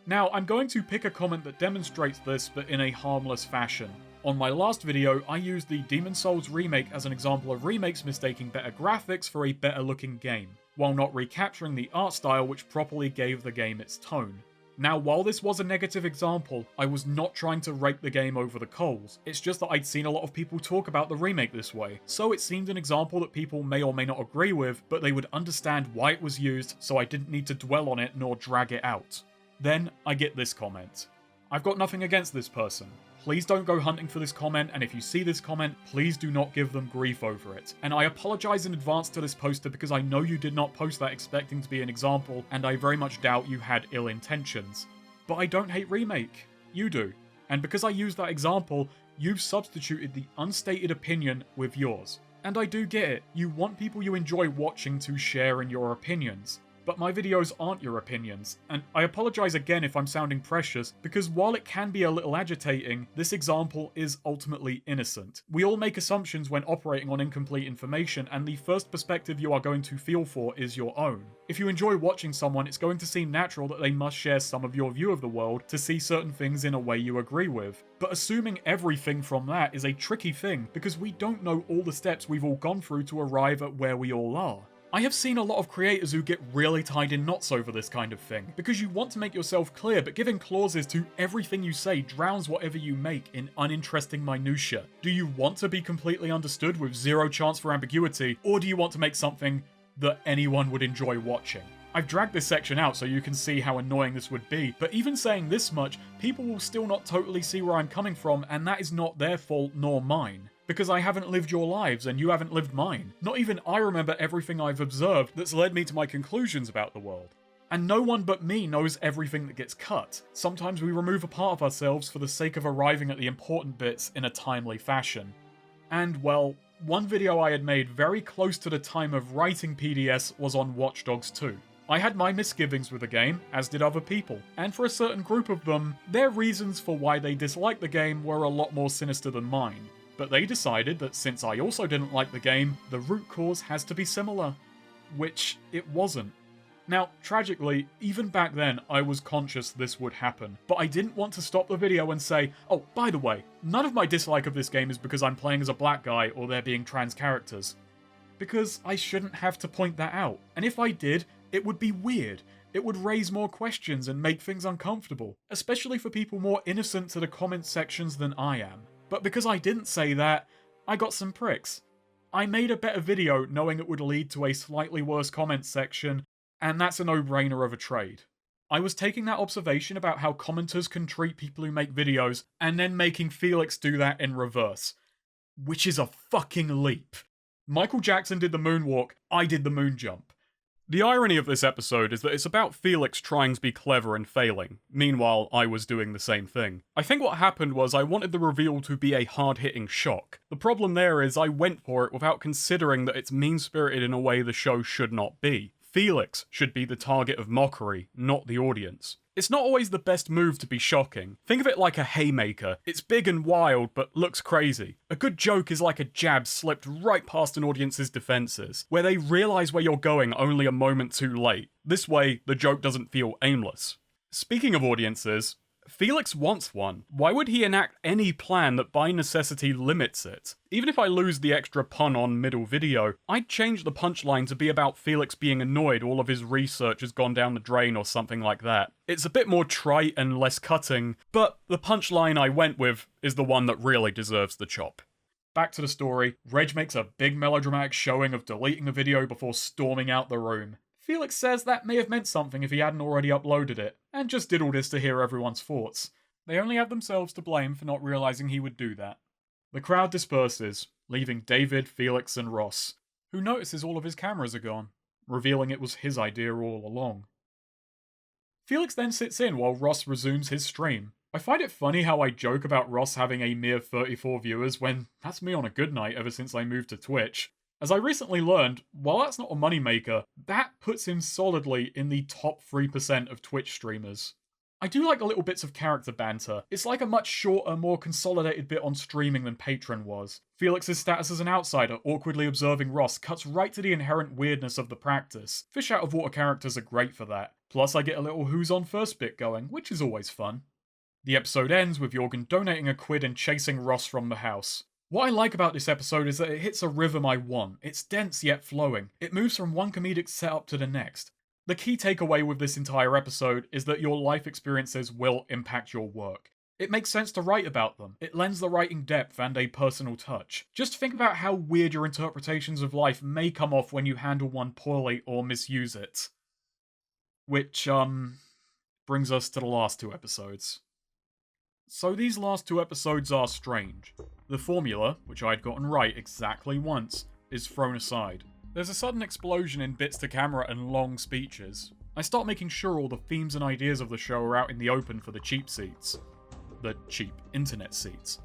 Now, I'm going to pick a comment that demonstrates this, but in a harmless fashion. On my last video, I used the Demon's Souls remake as an example of remakes mistaking better graphics for a better looking game, while not recapturing the art style which properly gave the game its tone. Now, while this was a negative example, I was not trying to rake the game over the coals. It's just that I'd seen a lot of people talk about the remake this way, so it seemed an example that people may or may not agree with, but they would understand why it was used, so I didn't need to dwell on it nor drag it out. Then, I get this comment. I've got nothing against this person. Please don't go hunting for this comment, and if you see this comment, please do not give them grief over it. And I apologize in advance to this poster because I know you did not post that expecting to be an example, and I very much doubt you had ill intentions. But I don't hate remake. You do. And because I used that example, you've substituted the unstated opinion with yours. And I do get it. You want people you enjoy watching to share in your opinions. But my videos aren't your opinions, and I apologize again if I'm sounding precious, because while it can be a little agitating, this example is ultimately innocent. We all make assumptions when operating on incomplete information, and the first perspective you are going to feel for is your own. If you enjoy watching someone, it's going to seem natural that they must share some of your view of the world to see certain things in a way you agree with. But assuming everything from that is a tricky thing, because we don't know all the steps we've all gone through to arrive at where we all are. I have seen a lot of creators who get really tied in knots over this kind of thing, because you want to make yourself clear, but giving clauses to everything you say drowns whatever you make in uninteresting minutiae. Do you want to be completely understood with zero chance for ambiguity, or do you want to make something that anyone would enjoy watching? I've dragged this section out so you can see how annoying this would be, but even saying this much, people will still not totally see where I'm coming from, and that is not their fault nor mine. Because I haven't lived your lives and you haven't lived mine. Not even I remember everything I've observed that's led me to my conclusions about the world. And no one but me knows everything that gets cut. Sometimes we remove a part of ourselves for the sake of arriving at the important bits in a timely fashion. And well, one video I had made very close to the time of writing PDS was on Watch Dogs 2. I had my misgivings with the game, as did other people, and for a certain group of them, their reasons for why they disliked the game were a lot more sinister than mine. But they decided that since I also didn't like the game, the root cause has to be similar. Which it wasn't. Now, tragically, even back then, I was conscious this would happen, but I didn't want to stop the video and say, oh, by the way, none of my dislike of this game is because I'm playing as a black guy or there being trans characters. Because I shouldn't have to point that out, and if I did, it would be weird. It would raise more questions and make things uncomfortable, especially for people more innocent to the comment sections than I am. But because I didn't say that, I got some pricks. I made a better video knowing it would lead to a slightly worse comment section, and that's a no-brainer of a trade. I was taking that observation about how commenters can treat people who make videos, and then making Felix do that in reverse. Which is a fucking leap. Michael Jackson did the moonwalk, I did the moon jump. The irony of this episode is that it's about Felix trying to be clever and failing. Meanwhile, I was doing the same thing. I think what happened was I wanted the reveal to be a hard-hitting shock. The problem there is I went for it without considering that it's mean-spirited in a way the show should not be. Felix should be the target of mockery, not the audience. It's not always the best move to be shocking. Think of it like a haymaker. It's big and wild, but looks crazy. A good joke is like a jab slipped right past an audience's defenses, where they realise where you're going only a moment too late. This way, the joke doesn't feel aimless. Speaking of audiences, Felix wants one. Why would he enact any plan that by necessity limits it? Even if I lose the extra pun on middle video, I'd change the punchline to be about Felix being annoyed all of his research has gone down the drain or something like that. It's a bit more trite and less cutting, but the punchline I went with is the one that really deserves the chop. Back to the story, Reg makes a big melodramatic showing of deleting the video before storming out the room. Felix says that may have meant something if he hadn't already uploaded it, and just did all this to hear everyone's thoughts. They only have themselves to blame for not realising he would do that. The crowd disperses, leaving David, Felix, and Ross, who notices all of his cameras are gone, revealing it was his idea all along. Felix then sits in while Ross resumes his stream. I find it funny how I joke about Ross having a mere 34 viewers when that's me on a good night ever since I moved to Twitch. As I recently learned, while that's not a moneymaker, that puts him solidly in the top 3% of Twitch streamers. I do like the little bits of character banter. It's like a much shorter, more consolidated bit on streaming than Patron was. Felix's status as an outsider, awkwardly observing Ross, cuts right to the inherent weirdness of the practice. Fish out of water characters are great for that. Plus I get a little who's on first bit going, which is always fun. The episode ends with Jorgen donating a quid and chasing Ross from the house. What I like about this episode is that it hits a rhythm I want. It's dense yet flowing. It moves from one comedic setup to the next. The key takeaway with this entire episode is that your life experiences will impact your work. It makes sense to write about them. It lends the writing depth and a personal touch. Just think about how weird your interpretations of life may come off when you handle one poorly or misuse it. Which, brings us to the last two episodes. So these last two episodes are strange. The formula, which I'd gotten right exactly once, is thrown aside. There's a sudden explosion in bits to camera and long speeches. I start making sure all the themes and ideas of the show are out in the open for the cheap seats. The cheap internet seats.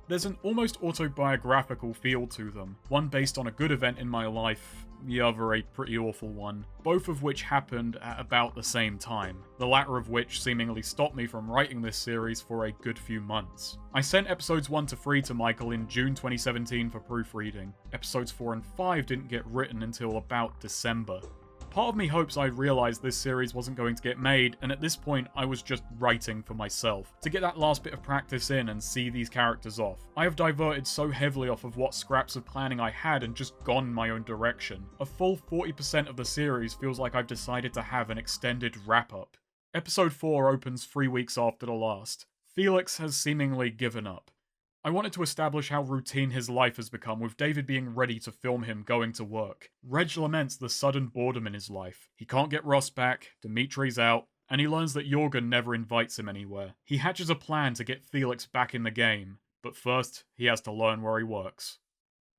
There's an almost autobiographical feel to them, one based on a good event in my life, the other a pretty awful one, both of which happened at about the same time, the latter of which seemingly stopped me from writing this series for a good few months. I sent episodes 1 to 3 to Michael in June 2017 for proofreading. Episodes 4 and 5 didn't get written until about December. Part of me hopes I'd realised this series wasn't going to get made, and at this point I was just writing for myself, to get that last bit of practice in and see these characters off. I have diverted so heavily off of what scraps of planning I had and just gone my own direction. A full 40% of the series feels like I've decided to have an extended wrap-up. Episode 4 opens 3 weeks after the last. Felix has seemingly given up. I wanted to establish how routine his life has become, with David being ready to film him going to work. Reg laments the sudden boredom in his life. He can't get Ross back, Dimitri's out, and he learns that Jorgen never invites him anywhere. He hatches a plan to get Felix back in the game, but first, he has to learn where he works.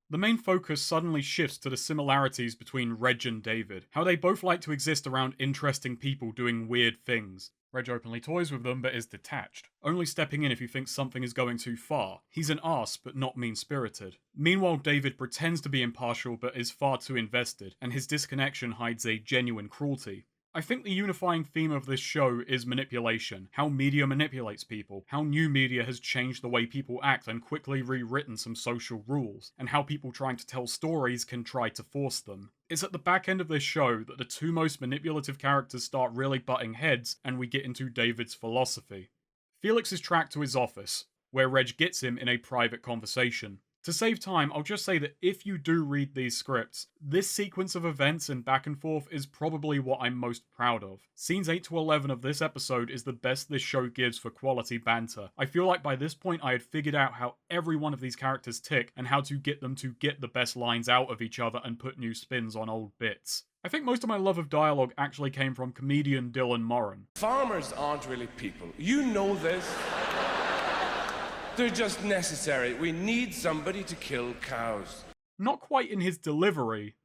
The main focus suddenly shifts to the similarities between Reg and David, how they both like to exist around interesting people doing weird things. Reg openly toys with them but is detached, only stepping in if he thinks something is going too far. He's an arse but not mean-spirited. Meanwhile, David pretends to be impartial but is far too invested, and his disconnection hides a genuine cruelty. I think the unifying theme of this show is manipulation, how media manipulates people, how new media has changed the way people act and quickly rewritten some social rules, and how people trying to tell stories can try to force them. It's at the back end of this show that the two most manipulative characters start really butting heads and we get into David's philosophy. Felix is tracked to his office, where Reg gets him in a private conversation. To save time, I'll just say that if you do read these scripts, this sequence of events and back and forth is probably what I'm most proud of. Scenes 8 to 11 of this episode is the best this show gives for quality banter. I feel like by this point I had figured out how every one of these characters tick and how to get them to get the best lines out of each other and put new spins on old bits. I think most of my love of dialogue actually came from comedian Dylan Moran. Farmers aren't really people. You know this. They're just necessary. We need somebody to kill cows. Not quite in his delivery,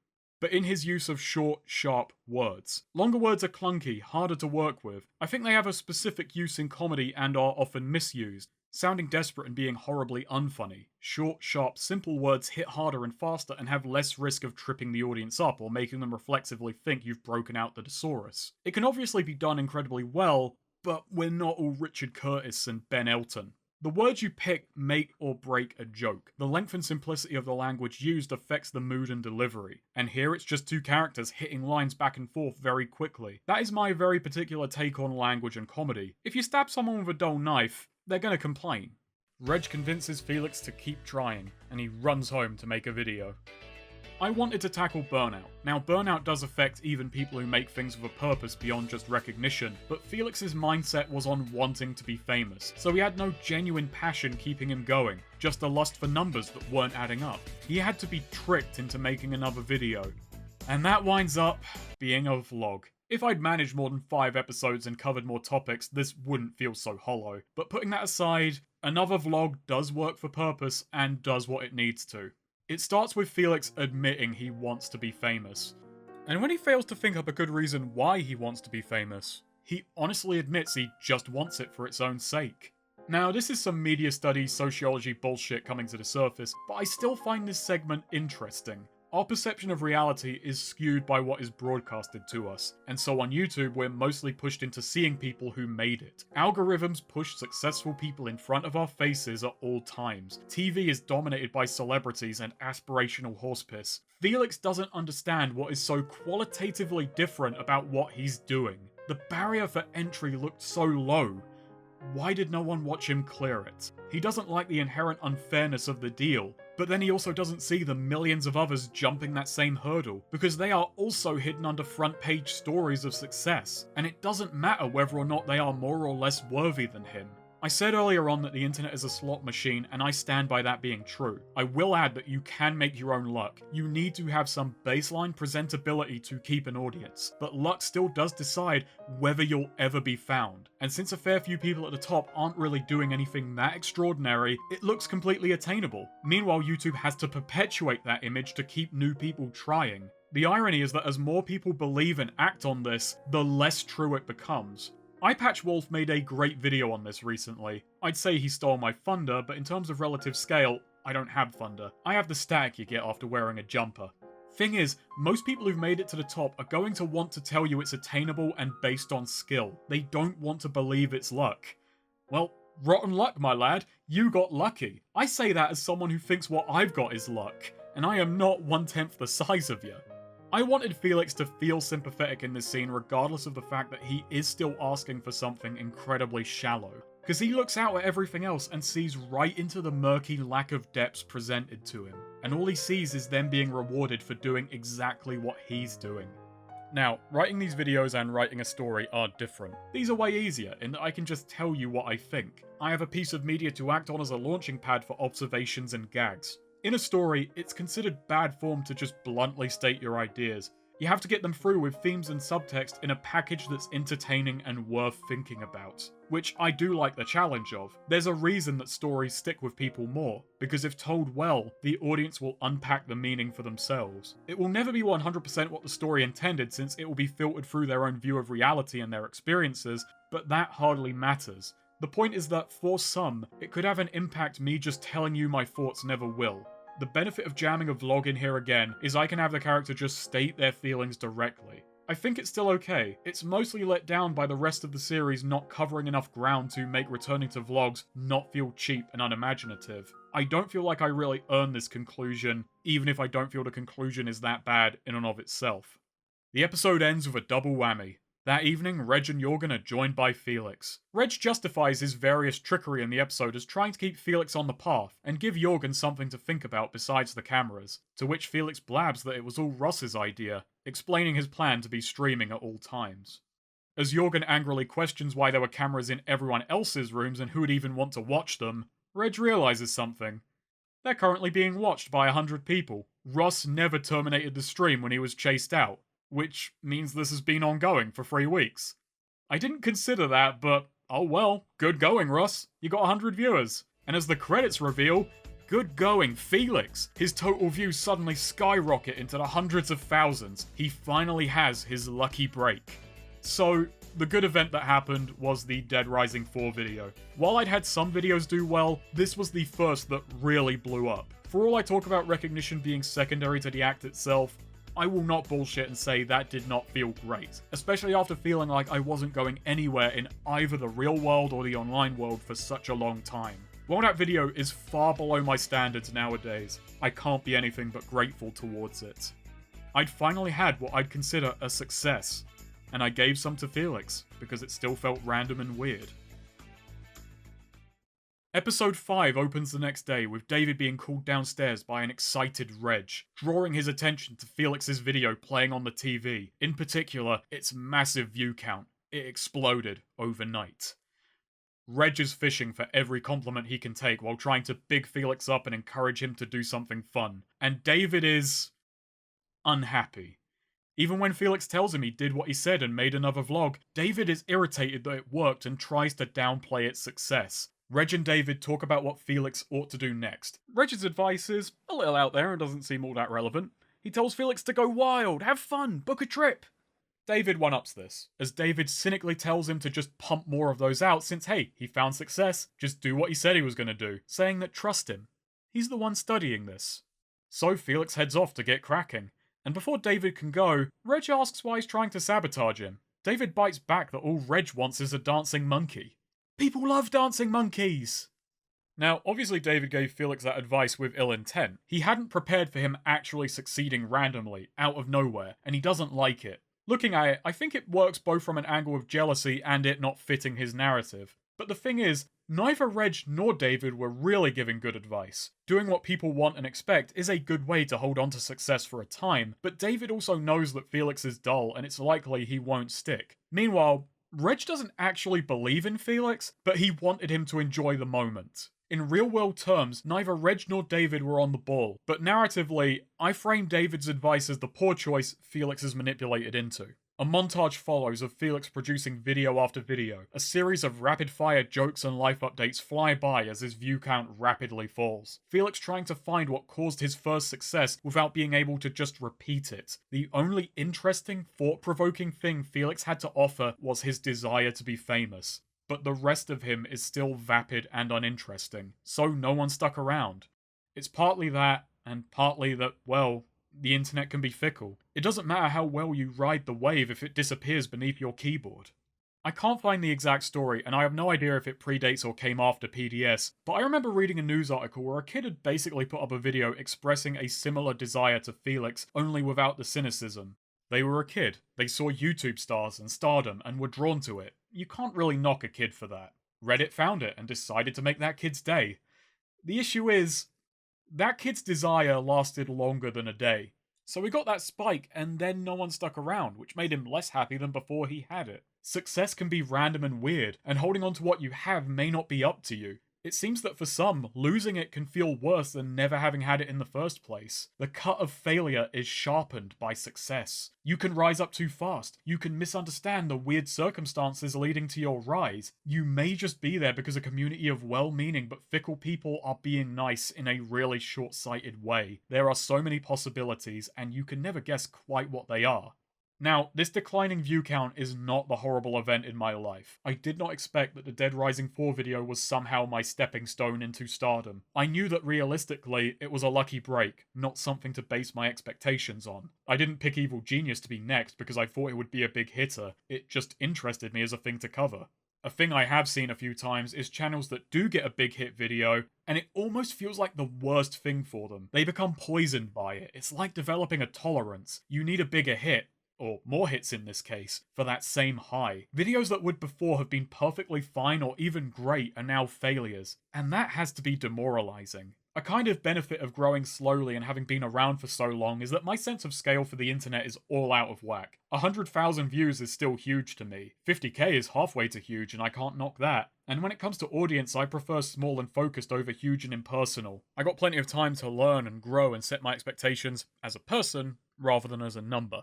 but in his use of short, sharp words. Longer words are clunky, harder to work with. I think they have a specific use in comedy and are often misused, sounding desperate and being horribly unfunny. Short, sharp, simple words hit harder and faster and have less risk of tripping the audience up or making them reflexively think you've broken out the thesaurus. It can obviously be done incredibly well, but we're not all Richard Curtis and Ben Elton. The words you pick make or break a joke. The length and simplicity of the language used affects the mood and delivery. And here it's just two characters hitting lines back and forth very quickly. That is my very particular take on language and comedy. If you stab someone with a dull knife, they're gonna complain. Reg convinces Felix to keep trying, and he runs home to make a video. I wanted to tackle burnout. Now, burnout does affect even people who make things with a purpose beyond just recognition, but Felix's mindset was on wanting to be famous, so he had no genuine passion keeping him going, just a lust for numbers that weren't adding up. He had to be tricked into making another video. And that winds up being a vlog. If I'd managed more than 5 episodes and covered more topics, this wouldn't feel so hollow. But putting that aside, another vlog does work for purpose and does what it needs to. It starts with Felix admitting he wants to be famous. And when he fails to think up a good reason why he wants to be famous, He honestly admits he just wants it for its own sake. Now, this is some media studies, sociology bullshit coming to the surface, but I still find this segment interesting. Our perception of reality is skewed by what is broadcasted to us, and so on YouTube we're mostly pushed into seeing people who made it. Algorithms push successful people in front of our faces at all times. TV is dominated by celebrities and aspirational horsepiss. Felix doesn't understand what is so qualitatively different about what he's doing. The barrier for entry looked so low. Why did no one watch him clear it? He doesn't like the inherent unfairness of the deal, but then he also doesn't see the millions of others jumping that same hurdle, because they are also hidden under front page stories of success, and it doesn't matter whether or not they are more or less worthy than him. I said earlier on that the internet is a slot machine, and I stand by that being true. I will add that you can make your own luck. You need to have some baseline presentability to keep an audience, but luck still does decide whether you'll ever be found. And since a fair few people at the top aren't really doing anything that extraordinary, it looks completely attainable. Meanwhile, YouTube has to perpetuate that image to keep new people trying. The irony is that as more people believe and act on this, the less true it becomes. iPatchWolf made a great video on this recently. I'd say he stole my thunder, but in terms of relative scale, I don't have thunder. I have the static you get after wearing a jumper. Thing is, most people who've made it to the top are going to want to tell you it's attainable and based on skill. They don't want to believe it's luck. Well, rotten luck, my lad. You got lucky. I say that as someone who thinks what I've got is luck, and I am not 1/10 the size of you. I wanted Felix to feel sympathetic in this scene regardless of the fact that he is still asking for something incredibly shallow. Because he looks out at everything else and sees right into the murky lack of depths presented to him. And all he sees is them being rewarded for doing exactly what he's doing. Now, writing these videos and writing a story are different. These are way easier in that I can just tell you what I think. I have a piece of media to act on as a launching pad for observations and gags. In a story, it's considered bad form to just bluntly state your ideas. You have to get them through with themes and subtext in a package that's entertaining and worth thinking about. Which I do like the challenge of. There's a reason that stories stick with people more, because if told well, the audience will unpack the meaning for themselves. It will never be 100% what the story intended, since it will be filtered through their own view of reality and their experiences, but that hardly matters. The point is that, for some, it could have an impact me just telling you my thoughts never will. The benefit of jamming a vlog in here again is I can have the character just state their feelings directly. I think it's still okay. It's mostly let down by the rest of the series not covering enough ground to make returning to vlogs not feel cheap and unimaginative. I don't feel like I really earned this conclusion, even if I don't feel the conclusion is that bad in and of itself. The episode ends with a double whammy. That evening, Reg and Jorgen are joined by Felix. Reg justifies his various trickery in the episode as trying to keep Felix on the path and give Jorgen something to think about besides the cameras, to which Felix blabs that it was all Ross's idea, explaining his plan to be streaming at all times. As Jorgen angrily questions why there were cameras in everyone else's rooms and who would even want to watch them, Reg realizes something. They're currently being watched by 100 people. Ross never terminated the stream when he was chased out, which means this has been ongoing for 3 weeks. I didn't consider that, but oh well, good going, Ross. You got 100 viewers. And as the credits reveal, good going, Felix. His total views suddenly skyrocket into the hundreds of thousands. He finally has his lucky break. So, the good event that happened was the Dead Rising 4 video. While I'd had some videos do well, this was the first that really blew up. For all I talk about recognition being secondary to the act itself, I will not bullshit and say that did not feel great, especially after feeling like I wasn't going anywhere in either the real world or the online world for such a long time. While that video is far below my standards nowadays, I can't be anything but grateful towards it. I'd finally had what I'd consider a success, and I gave some to Felix, because it still felt random and weird. Episode 5 opens the next day with David being called downstairs by an excited Reg, drawing his attention to Felix's video playing on the TV. In particular, its massive view count. It exploded overnight. Reg is fishing for every compliment he can take while trying to big Felix up and encourage him to do something fun. And David is unhappy. Even when Felix tells him he did what he said and made another vlog, David is irritated that it worked and tries to downplay its success. Reg and David talk about what Felix ought to do next. Reg's advice is a little out there and doesn't seem all that relevant. He tells Felix to go wild, have fun, book a trip. David one-ups this, as David cynically tells him to just pump more of those out since, hey, he found success, just do what he said he was going to do, saying that trust him. He's the one studying this. So Felix heads off to get cracking, and before David can go, Reg asks why he's trying to sabotage him. David bites back that all Reg wants is a dancing monkey. People love dancing monkeys! Now, obviously David gave Felix that advice with ill intent. He hadn't prepared for him actually succeeding randomly, out of nowhere, and he doesn't like it. Looking at it, I think it works both from an angle of jealousy and it not fitting his narrative. But the thing is, neither Reg nor David were really giving good advice. Doing what people want and expect is a good way to hold on to success for a time, but David also knows that Felix is dull and it's likely he won't stick. Meanwhile, Reg doesn't actually believe in Felix, but he wanted him to enjoy the moment. In real-world terms, neither Reg nor David were on the ball, but narratively, I frame David's advice as the poor choice Felix is manipulated into. A montage follows of Felix producing video after video. A series of rapid-fire jokes and life updates fly by as his view count rapidly falls. Felix trying to find what caused his first success without being able to just repeat it. The only interesting, thought-provoking thing Felix had to offer was his desire to be famous. But the rest of him is still vapid and uninteresting, so no one stuck around. It's partly that, and partly that, well, the internet can be fickle. It doesn't matter how well you ride the wave if it disappears beneath your keyboard. I can't find the exact story, and I have no idea if it predates or came after PDS, but I remember reading a news article where a kid had basically put up a video expressing a similar desire to Felix, only without the cynicism. They were a kid, they saw YouTube stars and stardom and were drawn to it. You can't really knock a kid for that. Reddit found it and decided to make that kid's day. The issue is, that kid's desire lasted longer than a day. So we got that spike and then no one stuck around, which made him less happy than before he had it. Success can be random and weird, and holding on to what you have may not be up to you. It seems that for some, losing it can feel worse than never having had it in the first place. The cut of failure is sharpened by success. You can rise up too fast. You can misunderstand the weird circumstances leading to your rise. You may just be there because a community of well-meaning but fickle people are being nice in a really short-sighted way. There are so many possibilities, and you can never guess quite what they are. Now, this declining view count is not the horrible event in my life. I did not expect that the Dead Rising 4 video was somehow my stepping stone into stardom. I knew that realistically, it was a lucky break, not something to base my expectations on. I didn't pick Evil Genius to be next because I thought it would be a big hitter, it just interested me as a thing to cover. A thing I have seen a few times is channels that do get a big hit video, and it almost feels like the worst thing for them. They become poisoned by it. It's like developing a tolerance. You need a bigger hit, or more hits in this case, for that same high. Videos that would before have been perfectly fine or even great are now failures, and that has to be demoralizing. A kind of benefit of growing slowly and having been around for so long is that my sense of scale for the internet is all out of whack. 100,000 views is still huge to me. 50k is halfway to huge and I can't knock that. And when it comes to audience, I prefer small and focused over huge and impersonal. I got plenty of time to learn and grow and set my expectations as a person rather than as a number.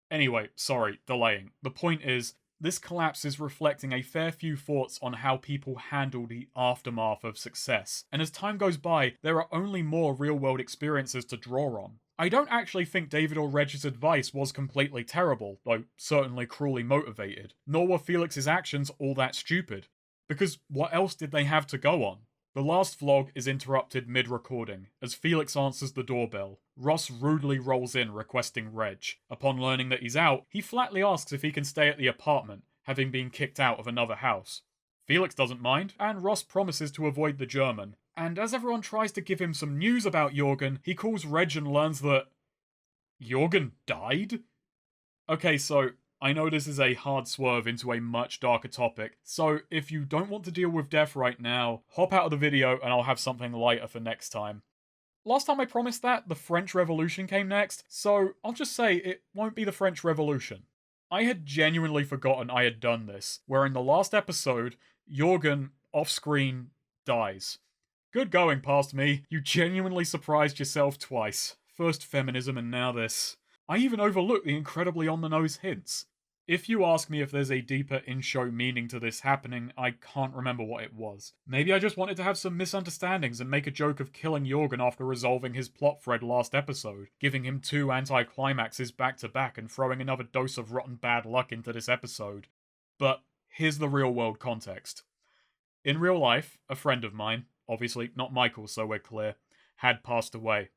Anyway, sorry, delaying. The point is, this collapse is reflecting a fair few thoughts on how people handle the aftermath of success. And as time goes by, there are only more real-world experiences to draw on. I don't actually think David or Reg's advice was completely terrible, though certainly cruelly motivated. Nor were Felix's actions all that stupid. Because what else did they have to go on? The last vlog is interrupted mid-recording, as Felix answers the doorbell. Ross rudely rolls in requesting Reg. Upon learning that he's out, he flatly asks if he can stay at the apartment, having been kicked out of another house. Felix doesn't mind, and Ross promises to avoid the German. And as everyone tries to give him some news about Jorgen, he calls Reg and learns that Jorgen died? Okay, so I know this is a hard swerve into a much darker topic, so if you don't want to deal with death right now, hop out of the video and I'll have something lighter for next time. Last time I promised that, the French Revolution came next, so I'll just say it won't be the French Revolution. I had genuinely forgotten I had done this, where in the last episode, Jorgen, off-screen, dies. Good going past me, you genuinely surprised yourself twice. First feminism and now this. I even overlooked the incredibly on-the-nose hints. If you ask me if there's a deeper in-show meaning to this happening, I can't remember what it was. Maybe I just wanted to have some misunderstandings and make a joke of killing Jorgen after resolving his plot thread last episode, giving him 2 anti-climaxes back-to-back and throwing another dose of rotten bad luck into this episode. But here's the real-world context. In real life, a friend of mine, obviously not Michael so we're clear, had passed away.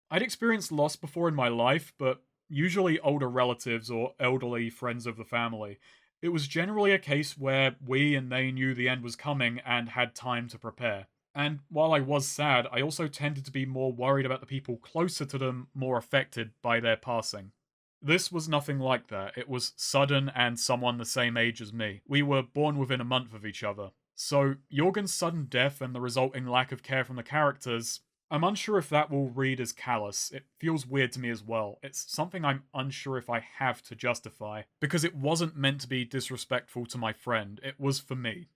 I'd experienced loss before in my life, but usually older relatives or elderly friends of the family. It was generally a case where we and they knew the end was coming and had time to prepare. And while I was sad, I also tended to be more worried about the people closer to them more affected by their passing. This was nothing like that. It was sudden and someone the same age as me. We were born within a month of each other. So Jorgen's sudden death and the resulting lack of care from the characters, I'm unsure if that will read as callous. It feels weird to me as well. It's something I'm unsure if I have to justify, because it wasn't meant to be disrespectful to my friend. It was for me.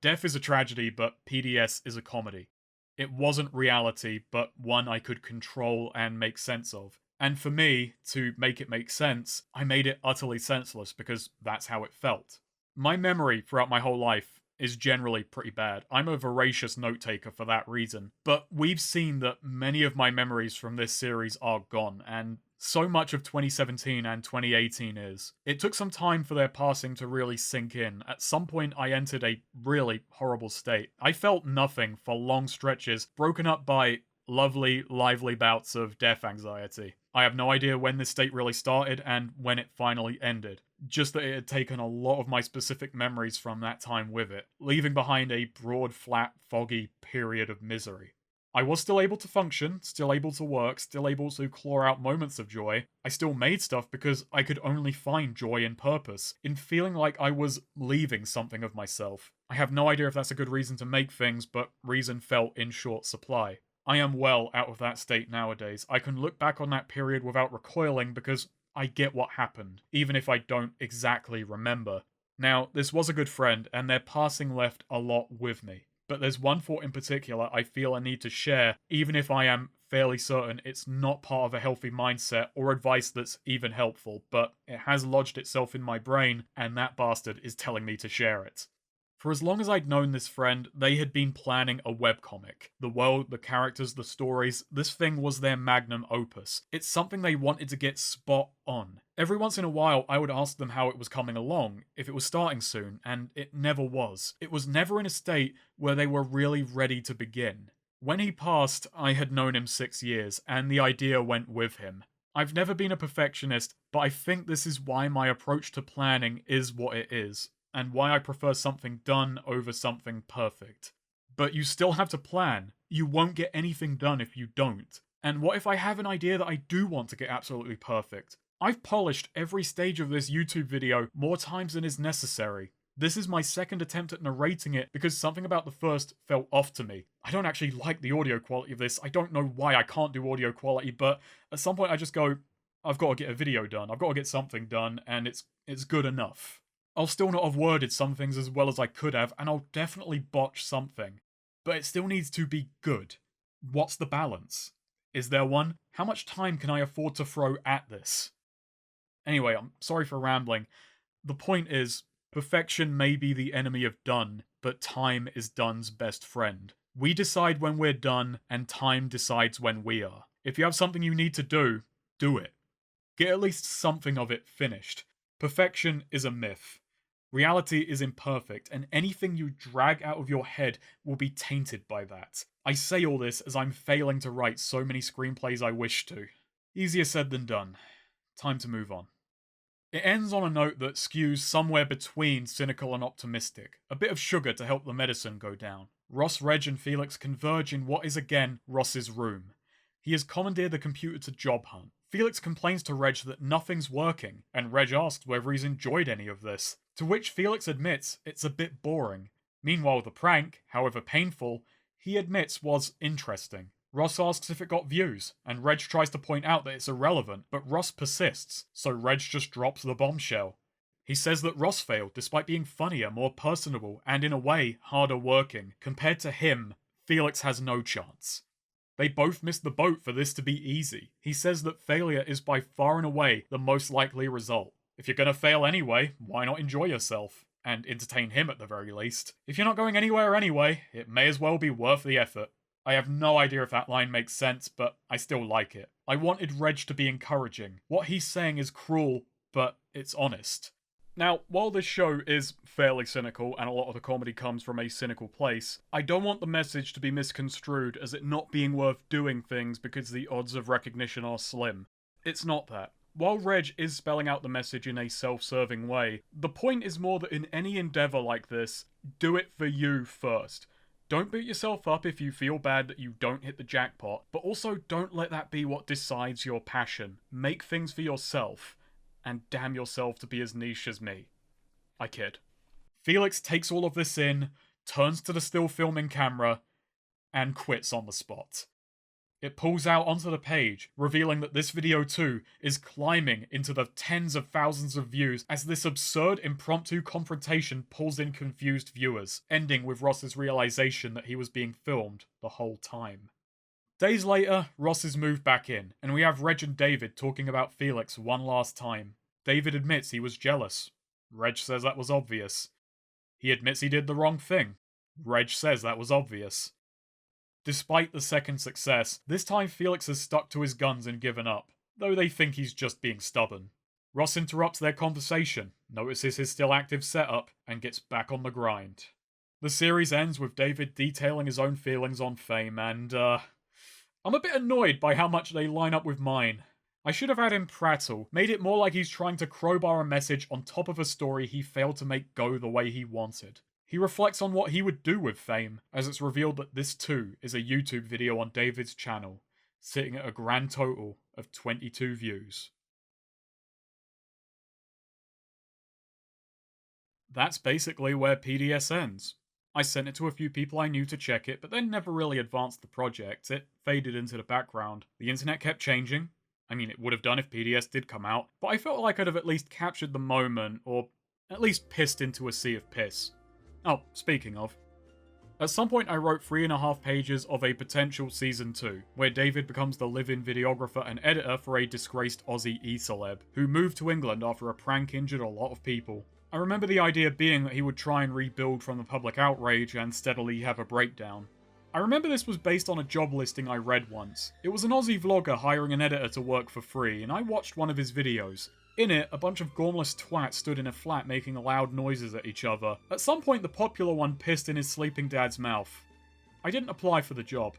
Death is a tragedy, but PDS is a comedy. It wasn't reality, but one I could control and make sense of. And for me, to make it make sense, I made it utterly senseless because that's how it felt. My memory throughout my whole life is generally pretty bad. I'm a voracious note-taker for that reason. But we've seen that many of my memories from this series are gone, and so much of 2017 and 2018 is. It took some time for their passing to really sink in. At some point, I entered a really horrible state. I felt nothing for long stretches, broken up by lovely, lively bouts of death anxiety. I have no idea when this state really started and when it finally ended. Just that it had taken a lot of my specific memories from that time with it, leaving behind a broad, flat, foggy period of misery. I was still able to function, still able to work, still able to claw out moments of joy. I still made stuff because I could only find joy and purpose, in feeling like I was leaving something of myself. I have no idea if that's a good reason to make things, but reason felt in short supply. I am well out of that state nowadays. I can look back on that period without recoiling because I get what happened, even if I don't exactly remember. Now, this was a good friend, and their passing left a lot with me. But there's one thought in particular I feel I need to share, even if I am fairly certain it's not part of a healthy mindset or advice that's even helpful, but it has lodged itself in my brain, and that bastard is telling me to share it. For as long as I'd known this friend, they had been planning a webcomic. The world, the characters, the stories, this thing was their magnum opus. It's something they wanted to get spot on. Every once in a while, I would ask them how it was coming along, if it was starting soon, and it never was. It was never in a state where they were really ready to begin. When he passed, I had known him 6 years, and the idea went with him. I've never been a perfectionist, but I think this is why my approach to planning is what it is, and why I prefer something done over something perfect. But you still have to plan. You won't get anything done if you don't. And what if I have an idea that I do want to get absolutely perfect? I've polished every stage of this YouTube video more times than is necessary. This is my second attempt at narrating it because something about the first felt off to me. I don't actually like the audio quality of this. I don't know why I can't do audio quality, but at some point I just go, I've got to get a video done. I've got to get something done, and it's good enough. I'll still not have worded some things as well as I could have, and I'll definitely botch something. But it still needs to be good. What's the balance? Is there one? How much time can I afford to throw at this? Anyway, I'm sorry for rambling. The point is, perfection may be the enemy of done, but time is done's best friend. We decide when we're done, and time decides when we are. If you have something you need to do it. Get at least something of it finished. Perfection is a myth. Reality is imperfect, and anything you drag out of your head will be tainted by that. I say all this as I'm failing to write so many screenplays I wish to. Easier said than done. Time to move on. It ends on a note that skews somewhere between cynical and optimistic. A bit of sugar to help the medicine go down. Ross, Reg, and Felix converge in what is again Ross's room. He has commandeered the computer to job hunt. Felix complains to Reg that nothing's working, and Reg asks whether he's enjoyed any of this, to which Felix admits it's a bit boring. Meanwhile, the prank, however painful, he admits was interesting. Ross asks if it got views, and Reg tries to point out that it's irrelevant, but Ross persists, so Reg just drops the bombshell. He says that Ross failed despite being funnier, more personable, and in a way, harder working. Compared to him, Felix has no chance. They both missed the boat for this to be easy. He says that failure is by far and away the most likely result. If you're gonna fail anyway, why not enjoy yourself? And entertain him at the very least. If you're not going anywhere anyway, it may as well be worth the effort. I have no idea if that line makes sense, but I still like it. I wanted Reg to be encouraging. What he's saying is cruel, but it's honest. Now, while this show is fairly cynical, and a lot of the comedy comes from a cynical place, I don't want the message to be misconstrued as it not being worth doing things because the odds of recognition are slim. It's not that. While Reg is spelling out the message in a self-serving way, the point is more that in any endeavour like this, do it for you first. Don't beat yourself up if you feel bad that you don't hit the jackpot, but also don't let that be what decides your passion. Make things for yourself, and damn yourself to be as niche as me. I kid. Felix takes all of this in, turns to the still filming camera, and quits on the spot. It pulls out onto the page, revealing that this video too is climbing into the tens of thousands of views as this absurd impromptu confrontation pulls in confused viewers, ending with Ross's realization that he was being filmed the whole time. Days later, Ross is moved back in, and we have Reg and David talking about Felix one last time. David admits he was jealous. Reg says that was obvious. He admits he did the wrong thing. Reg says that was obvious. Despite the second success, this time Felix has stuck to his guns and given up, though they think he's just being stubborn. Ross interrupts their conversation, notices his still active setup, and gets back on the grind. The series ends with David detailing his own feelings on fame, and I'm a bit annoyed by how much they line up with mine. I should have had him prattle, made it more like he's trying to crowbar a message on top of a story he failed to make go the way he wanted. He reflects on what he would do with fame, as it's revealed that this too is a YouTube video on David's channel, sitting at a grand total of 22 views. That's basically where PDS ends. I sent it to a few people I knew to check it, but then never really advanced the project. It faded into the background. The internet kept changing. I mean, it would have done if PDS did come out, but I felt like I could have at least captured the moment, or at least pissed into a sea of piss. Oh, speaking of. At some point I wrote 3.5 pages of a potential Season 2, where David becomes the live-in videographer and editor for a disgraced Aussie e-celeb, who moved to England after a prank injured a lot of people. I remember the idea being that he would try and rebuild from the public outrage and steadily have a breakdown. I remember this was based on a job listing I read once. It was an Aussie vlogger hiring an editor to work for free, and I watched one of his videos. In it, a bunch of gormless twats stood in a flat making loud noises at each other. At some point, the popular one pissed in his sleeping dad's mouth. I didn't apply for the job.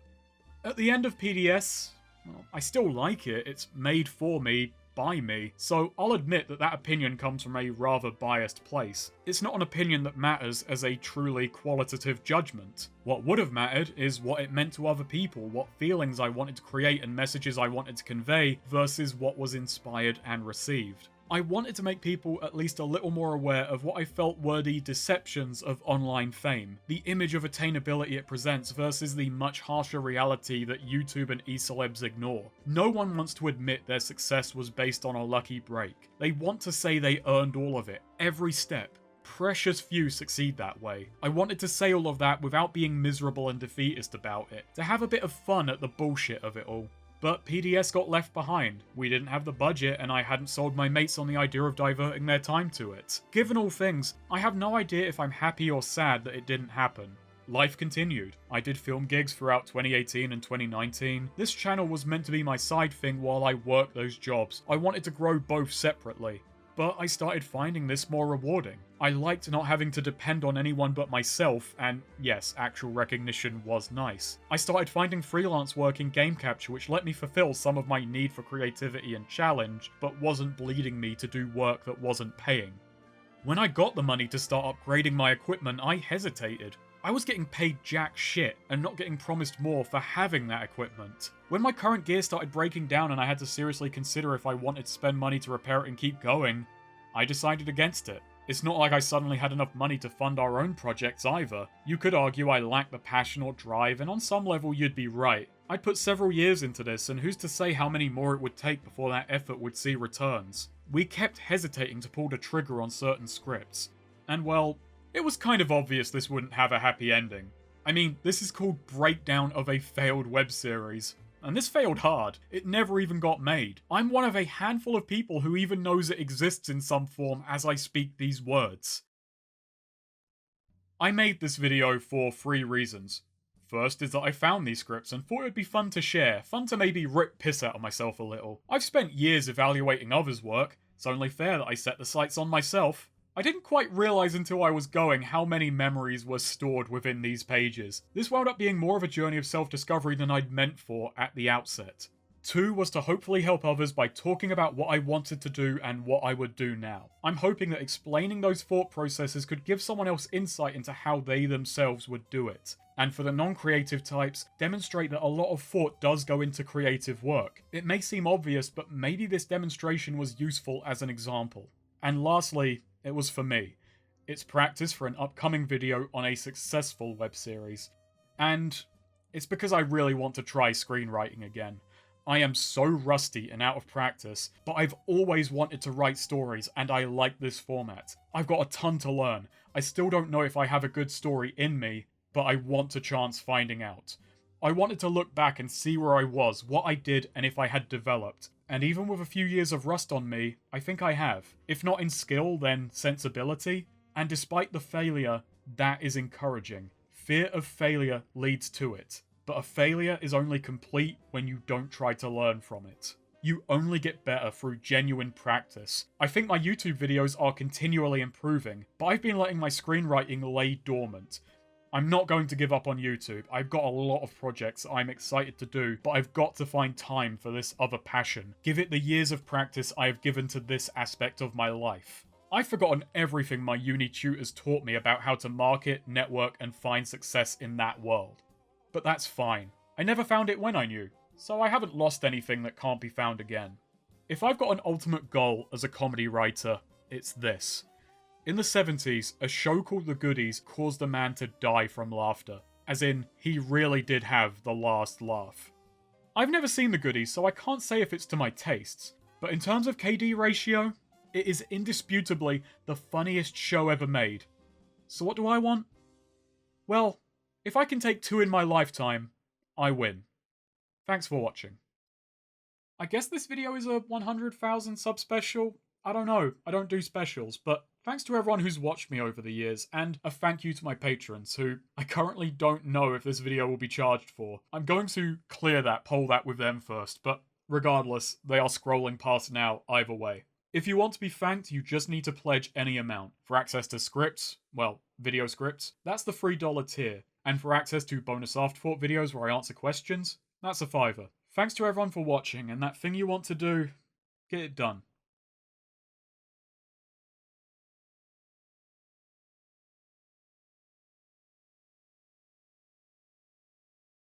At the end of PDS, well, I still like it. It's made for me, by me, so I'll admit that that opinion comes from a rather biased place. It's not an opinion that matters as a truly qualitative judgment. What would have mattered is what it meant to other people, what feelings I wanted to create and messages I wanted to convey, versus what was inspired and received. I wanted to make people at least a little more aware of what I felt were the deceptions of online fame, the image of attainability it presents versus the much harsher reality that YouTube and e-celebs ignore. No one wants to admit their success was based on a lucky break. They want to say they earned all of it, every step. Precious few succeed that way. I wanted to say all of that without being miserable and defeatist about it, to have a bit of fun at the bullshit of it all. But PDS got left behind. We didn't have the budget, and I hadn't sold my mates on the idea of diverting their time to it. Given all things, I have no idea if I'm happy or sad that it didn't happen. Life continued. I did film gigs throughout 2018 and 2019. This channel was meant to be my side thing while I worked those jobs. I wanted to grow both separately. But I started finding this more rewarding. I liked not having to depend on anyone but myself, and yes, actual recognition was nice. I started finding freelance work in game capture which let me fulfill some of my need for creativity and challenge, but wasn't bleeding me to do work that wasn't paying. When I got the money to start upgrading my equipment, I hesitated. I was getting paid jack shit, and not getting promised more for having that equipment. When my current gear started breaking down and I had to seriously consider if I wanted to spend money to repair it and keep going, I decided against it. It's not like I suddenly had enough money to fund our own projects either. You could argue I lacked the passion or drive, and on some level you'd be right. I'd put several years into this, and who's to say how many more it would take before that effort would see returns. We kept hesitating to pull the trigger on certain scripts. And well, it was kind of obvious this wouldn't have a happy ending. I mean, this is called Breakdown of a Failed Web Series. And this failed hard. It never even got made. I'm one of a handful of people who even knows it exists in some form as I speak these words. I made this video for 3 reasons. First is that I found these scripts and thought it would be fun to share, fun to maybe rip piss out of myself a little. I've spent years evaluating others' work, it's only fair that I set the sights on myself. I didn't quite realise until I was going how many memories were stored within these pages. This wound up being more of a journey of self-discovery than I'd meant for at the outset. 2 was to hopefully help others by talking about what I wanted to do and what I would do now. I'm hoping that explaining those thought processes could give someone else insight into how they themselves would do it. And for the non-creative types, demonstrate that a lot of thought does go into creative work. It may seem obvious, but maybe this demonstration was useful as an example. And lastly, it was for me. It's practice for an upcoming video on a successful web series. And it's because I really want to try screenwriting again. I am so rusty and out of practice, but I've always wanted to write stories and I like this format. I've got a ton to learn. I still don't know if I have a good story in me, but I want a chance finding out. I wanted to look back and see where I was, what I did, and if I had developed. And even with a few years of rust on me, I think I have. If not in skill, then sensibility. And despite the failure, that is encouraging. Fear of failure leads to it. But a failure is only complete when you don't try to learn from it. You only get better through genuine practice. I think my YouTube videos are continually improving, but I've been letting my screenwriting lay dormant. I'm not going to give up on YouTube. I've got a lot of projects I'm excited to do, but I've got to find time for this other passion. Give it the years of practice I have given to this aspect of my life. I've forgotten everything my uni tutors taught me about how to market, network, and find success in that world. But that's fine. I never found it when I knew, so I haven't lost anything that can't be found again. If I've got an ultimate goal as a comedy writer, it's this. In the 70s, a show called The Goodies caused a man to die from laughter. As in, he really did have the last laugh. I've never seen The Goodies, so I can't say if it's to my tastes, but in terms of KD ratio, it is indisputably the funniest show ever made. So what do I want? Well, if I can take 2 in my lifetime, I win. Thanks for watching. I guess this video is a 100,000 sub special? I don't know, I don't do specials, but thanks to everyone who's watched me over the years, and a thank you to my patrons, who I currently don't know if this video will be charged for. I'm going to poll that with them first, but regardless, they are scrolling past now either way. If you want to be thanked, you just need to pledge any amount. For access to scripts, well, video scripts, that's the $3 tier. And for access to bonus afterthought videos where I answer questions, that's a $5. Thanks to everyone for watching, and that thing you want to do, get it done.